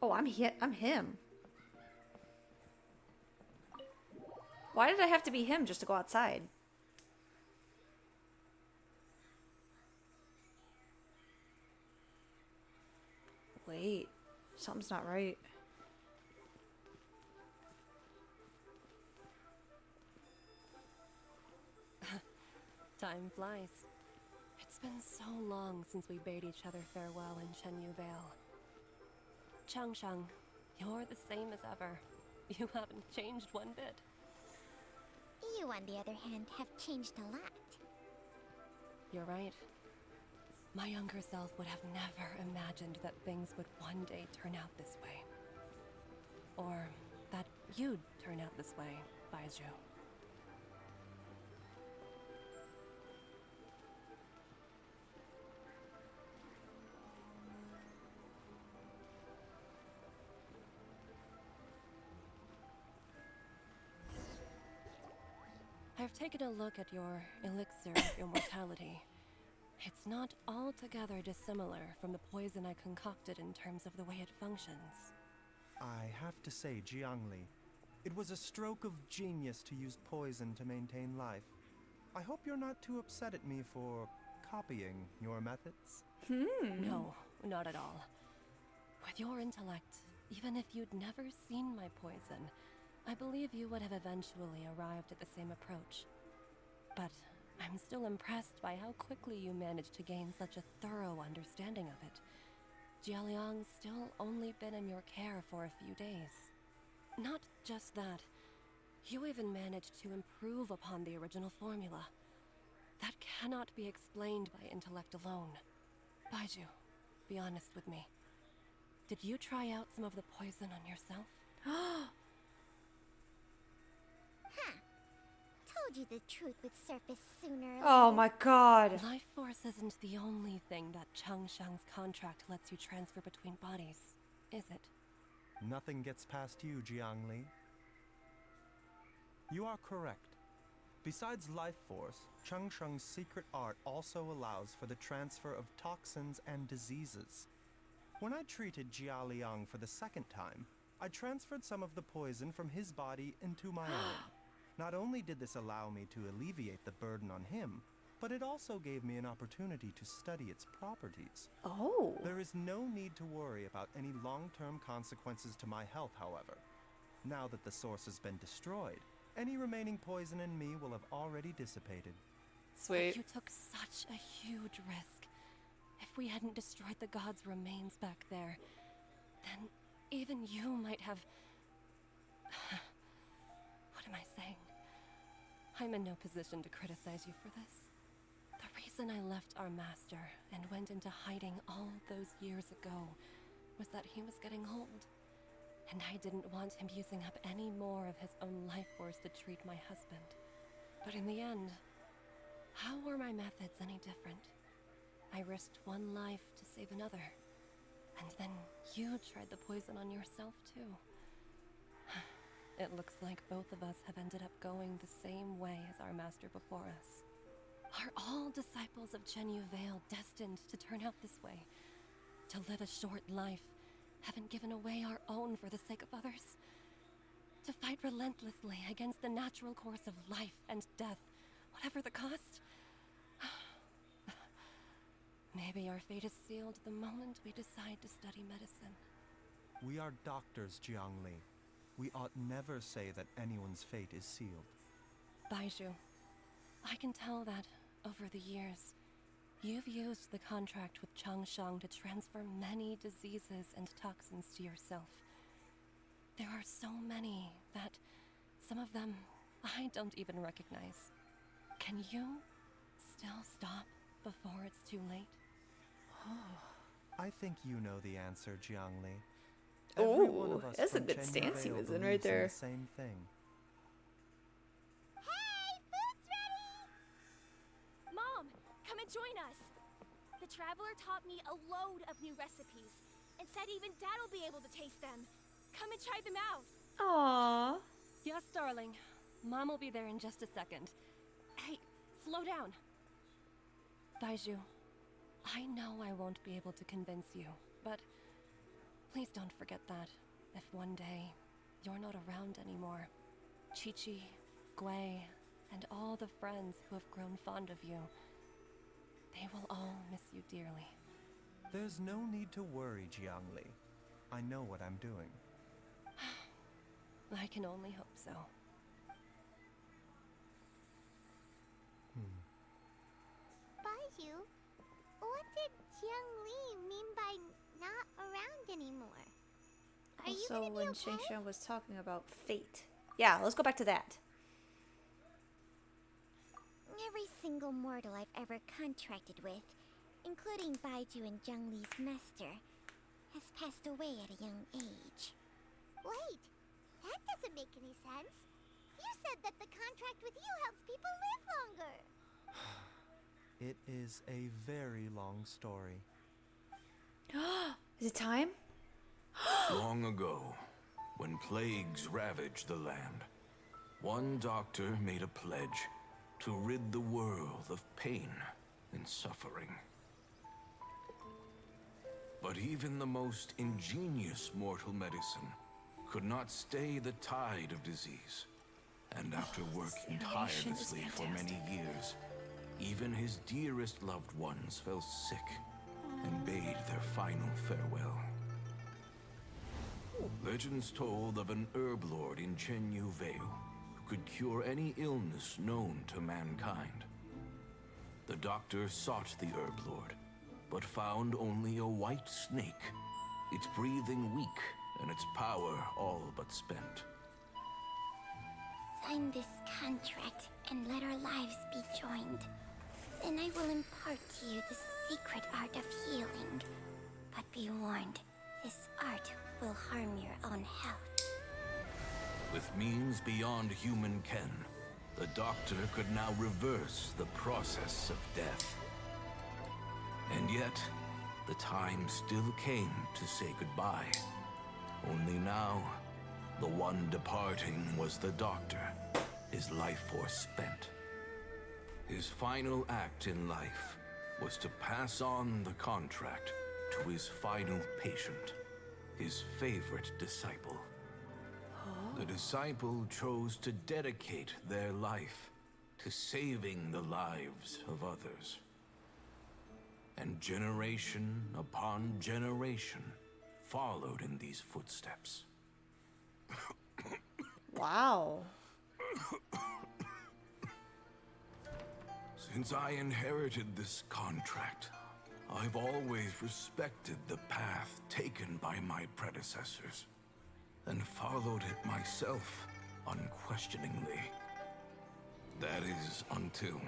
Oh, I'm him. Why did I have to be him just to go outside? Wait, something's not right. Time flies. It's been so long since we bade each other farewell in Chenyu Vale. Changshang, you're the same as ever. You haven't changed one bit. You, on the other hand, have changed a lot. You're right. My younger self would have never imagined that things would one day turn out this way. Or that you'd turn out this way, Baizhu. I've taken a look at your elixir of immortality. It's not altogether dissimilar from the poison I concocted in terms of the way it functions. I have to say, Jiangli, it was a stroke of genius to use poison to maintain life. I hope you're not too upset at me for copying your methods. No, not at all. With your intellect, even if you'd never seen my poison, I believe you would have eventually arrived at the same approach. But I'm still impressed by how quickly you managed to gain such a thorough understanding of it. Jialiang's still only been in your care for a few days. Not just that, you even managed to improve upon the original formula. That cannot be explained by intellect alone. Baizhu, be honest with me. Did you try out some of the poison on yourself? Told you the truth would surface sooner or Oh later. my god. Life force isn't the only thing that Changshang's contract lets you transfer between bodies, is it? Nothing gets past you, Jiangli. You are correct. Besides life force, Changsheng's secret art also allows for the transfer of toxins and diseases. When I treated Jia Liang for the second time, I transferred some of the poison from his body into my own. Not only did this allow me to alleviate the burden on him, but it also gave me an opportunity to study its properties. Oh. There is no need to worry about any long-term consequences to my health, however. Now that the source has been destroyed, any remaining poison in me will have already dissipated. Sweet. You took such a huge risk. If we hadn't destroyed the god's remains back there, then even you might have... What am I saying? I'm in no position to criticize you for this. The reason I left our master and went into hiding all those years ago was that he was getting old. And I didn't want him using up any more of his own life force to treat my husband. But in the end, how were my methods any different? I risked one life to save another. And then you tried the poison on yourself too. It looks like both of us have ended up going the same way as our master before us. Are all disciples of Chenyu Vale destined to turn out this way? To live a short life, having given away our own for the sake of others? To fight relentlessly against the natural course of life and death, whatever the cost? Maybe our fate is sealed the moment we decide to study medicine. We are doctors, Jiangli. We ought never say that anyone's fate is sealed. Baizhu, I can tell that over the years, you've used the contract with Changshang to transfer many diseases and toxins to yourself. There are so many that some of them I don't even recognize. Can you still stop before it's too late? I think you know the answer, Jiangli. Oh, that's a good stance he was in right there. The same thing. Hey, food's ready! Mom, come and join us. The Traveler taught me a load of new recipes and said even Dad will be able to taste them. Come and try them out. Aww. Yes, darling. Mom will be there in just a second. Hey, slow down. Baizhu, I know I won't be able to convince you, but please don't forget that if one day you're not around anymore, Qiqi, Gui, and all the friends who have grown fond of you, they will all miss you dearly. There's no need to worry, Jiangli. I know what I'm doing. I can only hope so. Baizhu, what did Jiangli mean by not around anymore? Are you Also, gonna be when okay? Shangshan was talking about fate. Yeah, let's go back to that. Every single mortal I've ever contracted with, including Baizhu and Zhongli's master, has passed away at a young age. Wait, that doesn't make any sense. You said that the contract with you helps people live longer. It is a very long story. Is it time? Long ago, when plagues ravaged the land, one doctor made a pledge to rid the world of pain and suffering. But even the most ingenious mortal medicine could not stay the tide of disease. And after working tirelessly for many years, even his dearest loved ones fell sick and bade their final farewell. Legends told of an herb lord in Chenyu Vale who could cure any illness known to mankind. The doctor sought the herb lord, but found only a white snake, its breathing weak and its power all but spent. Sign this contract and let our lives be joined. Then I will impart to you the secret art of healing. But be warned, this art will harm your own health. With means beyond human ken, the doctor could now reverse the process of death. And yet, the time still came to say goodbye. Only now, the one departing was the doctor, his life force spent. His final act in life was to pass on the contract to his final patient, his favorite disciple. The disciple chose to dedicate their life to saving the lives of others. And generation upon generation followed in these footsteps. Wow. Since I inherited this contract, I've always respected the path taken by my predecessors, and followed it myself unquestioningly. That is, until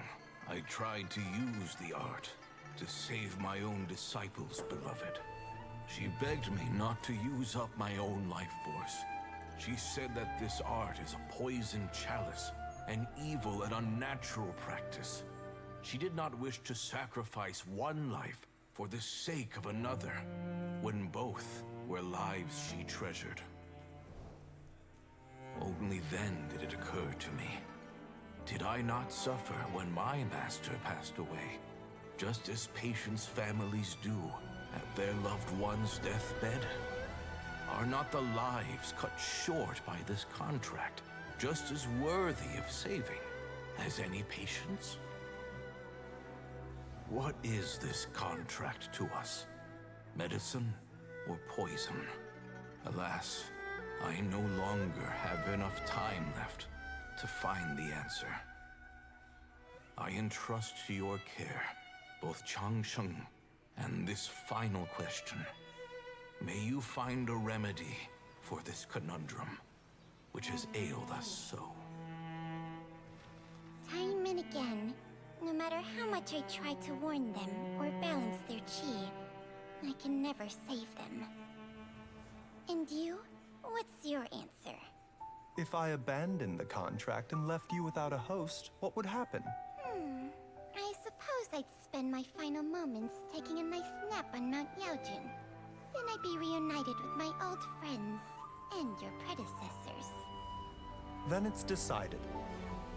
I tried to use the art to save my own disciple's beloved. She begged me not to use up my own life force. She said that this art is a poisoned chalice, an evil and unnatural practice. She did not wish to sacrifice one life for the sake of another, when both were lives she treasured. Only then did it occur to me. Did I not suffer when my master passed away, just as patients' families do at their loved one's deathbed? Are not the lives cut short by this contract just as worthy of saving as any patients? What is this contract to us? Medicine or poison? Alas, I no longer have enough time left to find the answer. I entrust to your care both Changsheng and this final question. May you find a remedy for this conundrum, which has ailed us so. Time and again, no matter how much I try to warn them or balance their chi, I can never save them. And you? What's your answer? If I abandoned the contract and left you without a host, what would happen? I suppose I'd spend my final moments taking a nice nap on Mount Yaojun. Then I'd be reunited with my old friends and your predecessors. Then it's decided.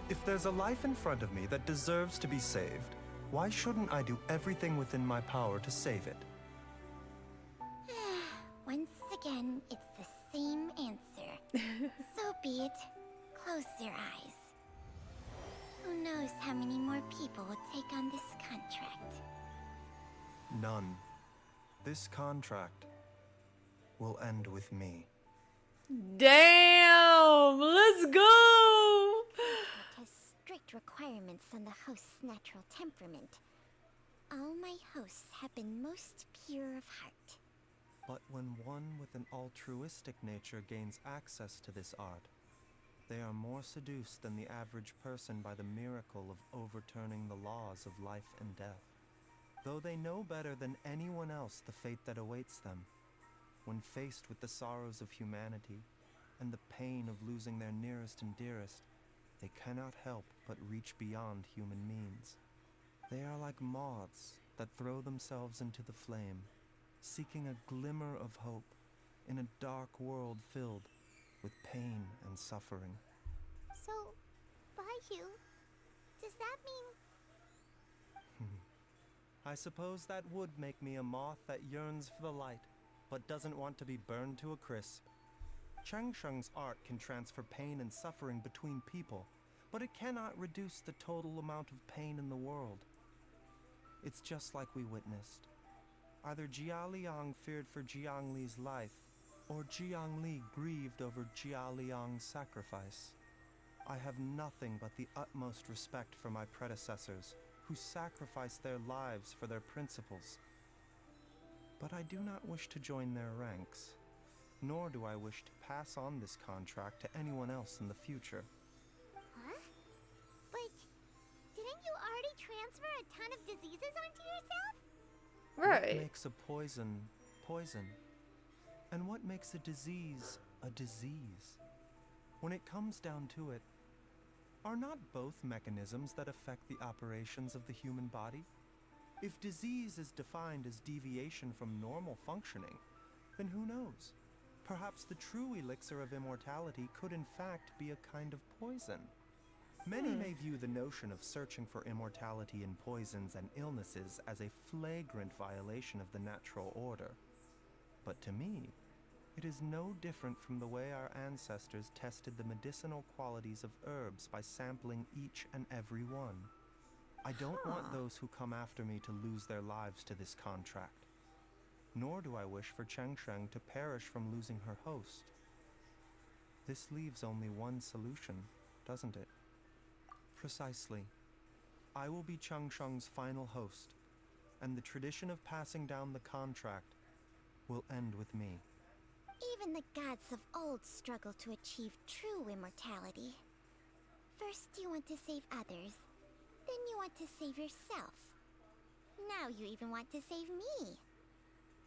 If there's a life in front of me that deserves to be saved, why shouldn't I do everything within my power to save it? Once again, it's the same answer. So be it. Close your eyes. Who knows how many more people will take on this contract? None. This contract will end with me. Damn! Let's go! It has strict requirements on the host's natural temperament. All my hosts have been most pure of heart. But when one with an altruistic nature gains access to this art, they are more seduced than the average person by the miracle of overturning the laws of life and death. Though they know better than anyone else the fate that awaits them, when faced with the sorrows of humanity and the pain of losing their nearest and dearest, they cannot help but reach beyond human means. They are like moths that throw themselves into the flame, seeking a glimmer of hope in a dark world filled with pain and suffering. So, Baizhu, does that mean... I suppose that would make me a moth that yearns for the light, but doesn't want to be burned to a crisp. Changsheng's art can transfer pain and suffering between people, but it cannot reduce the total amount of pain in the world. It's just like we witnessed. Either Jia Liang feared for Jiang Li's life, or Jiang Li grieved over Jia Liang's sacrifice. I have nothing but the utmost respect for my predecessors, who sacrificed their lives for their principles. But I do not wish to join their ranks, nor do I wish to pass on this contract to anyone else in the future. Huh? But didn't you already transfer a ton of diseases onto yourself? Right. What makes a poison poison? And what makes a disease a disease? When it comes down to it, are not both mechanisms that affect the operations of the human body? If disease is defined as deviation from normal functioning, then who knows? Perhaps the true elixir of immortality could in fact be a kind of poison. Many may view the notion of searching for immortality in poisons and illnesses as a flagrant violation of the natural order. But to me, it is no different from the way our ancestors tested the medicinal qualities of herbs by sampling each and every one. I don't want those who come after me to lose their lives to this contract. Nor do I wish for Changsheng to perish from losing her host. This leaves only one solution, doesn't it? Precisely. I will be Changsheng's final host, and the tradition of passing down the contract will end with me. Even the gods of old struggle to achieve true immortality. First you want to save others, then you want to save yourself. Now you even want to save me.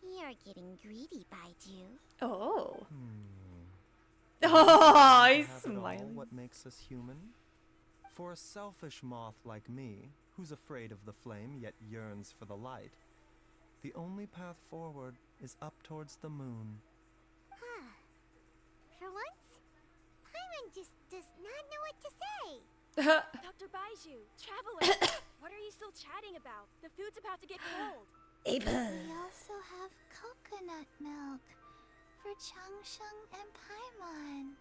You're getting greedy, Baizhu. Oh. Do Oh, we he's have it all smiling. what makes us human? For a selfish moth like me, who's afraid of the flame yet yearns for the light, the only path forward is up towards the moon. For once, Paimon just does not know what to say. Dr. Baizhu, traveler, what are you still chatting about? The food's about to get cold. We also have coconut milk for Changsheng and Paimon.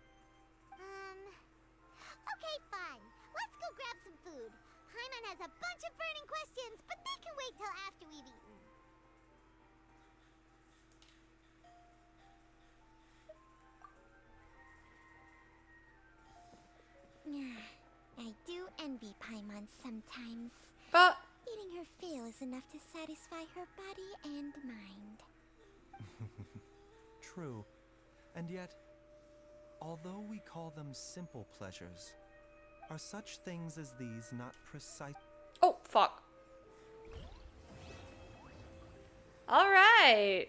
Okay, fine. Let's go grab some food. Paimon has a bunch of burning questions, but they can wait till after we've eaten. I do envy Paimon sometimes. sometimes. But Eating her fill is enough to satisfy her body and mind. True. And yet, although we call them simple pleasures, are such things as these not precise? oh fuck. All right.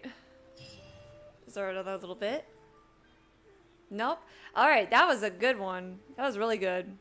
Is there another little bit? Nope. All right, that was a good one. That was really good.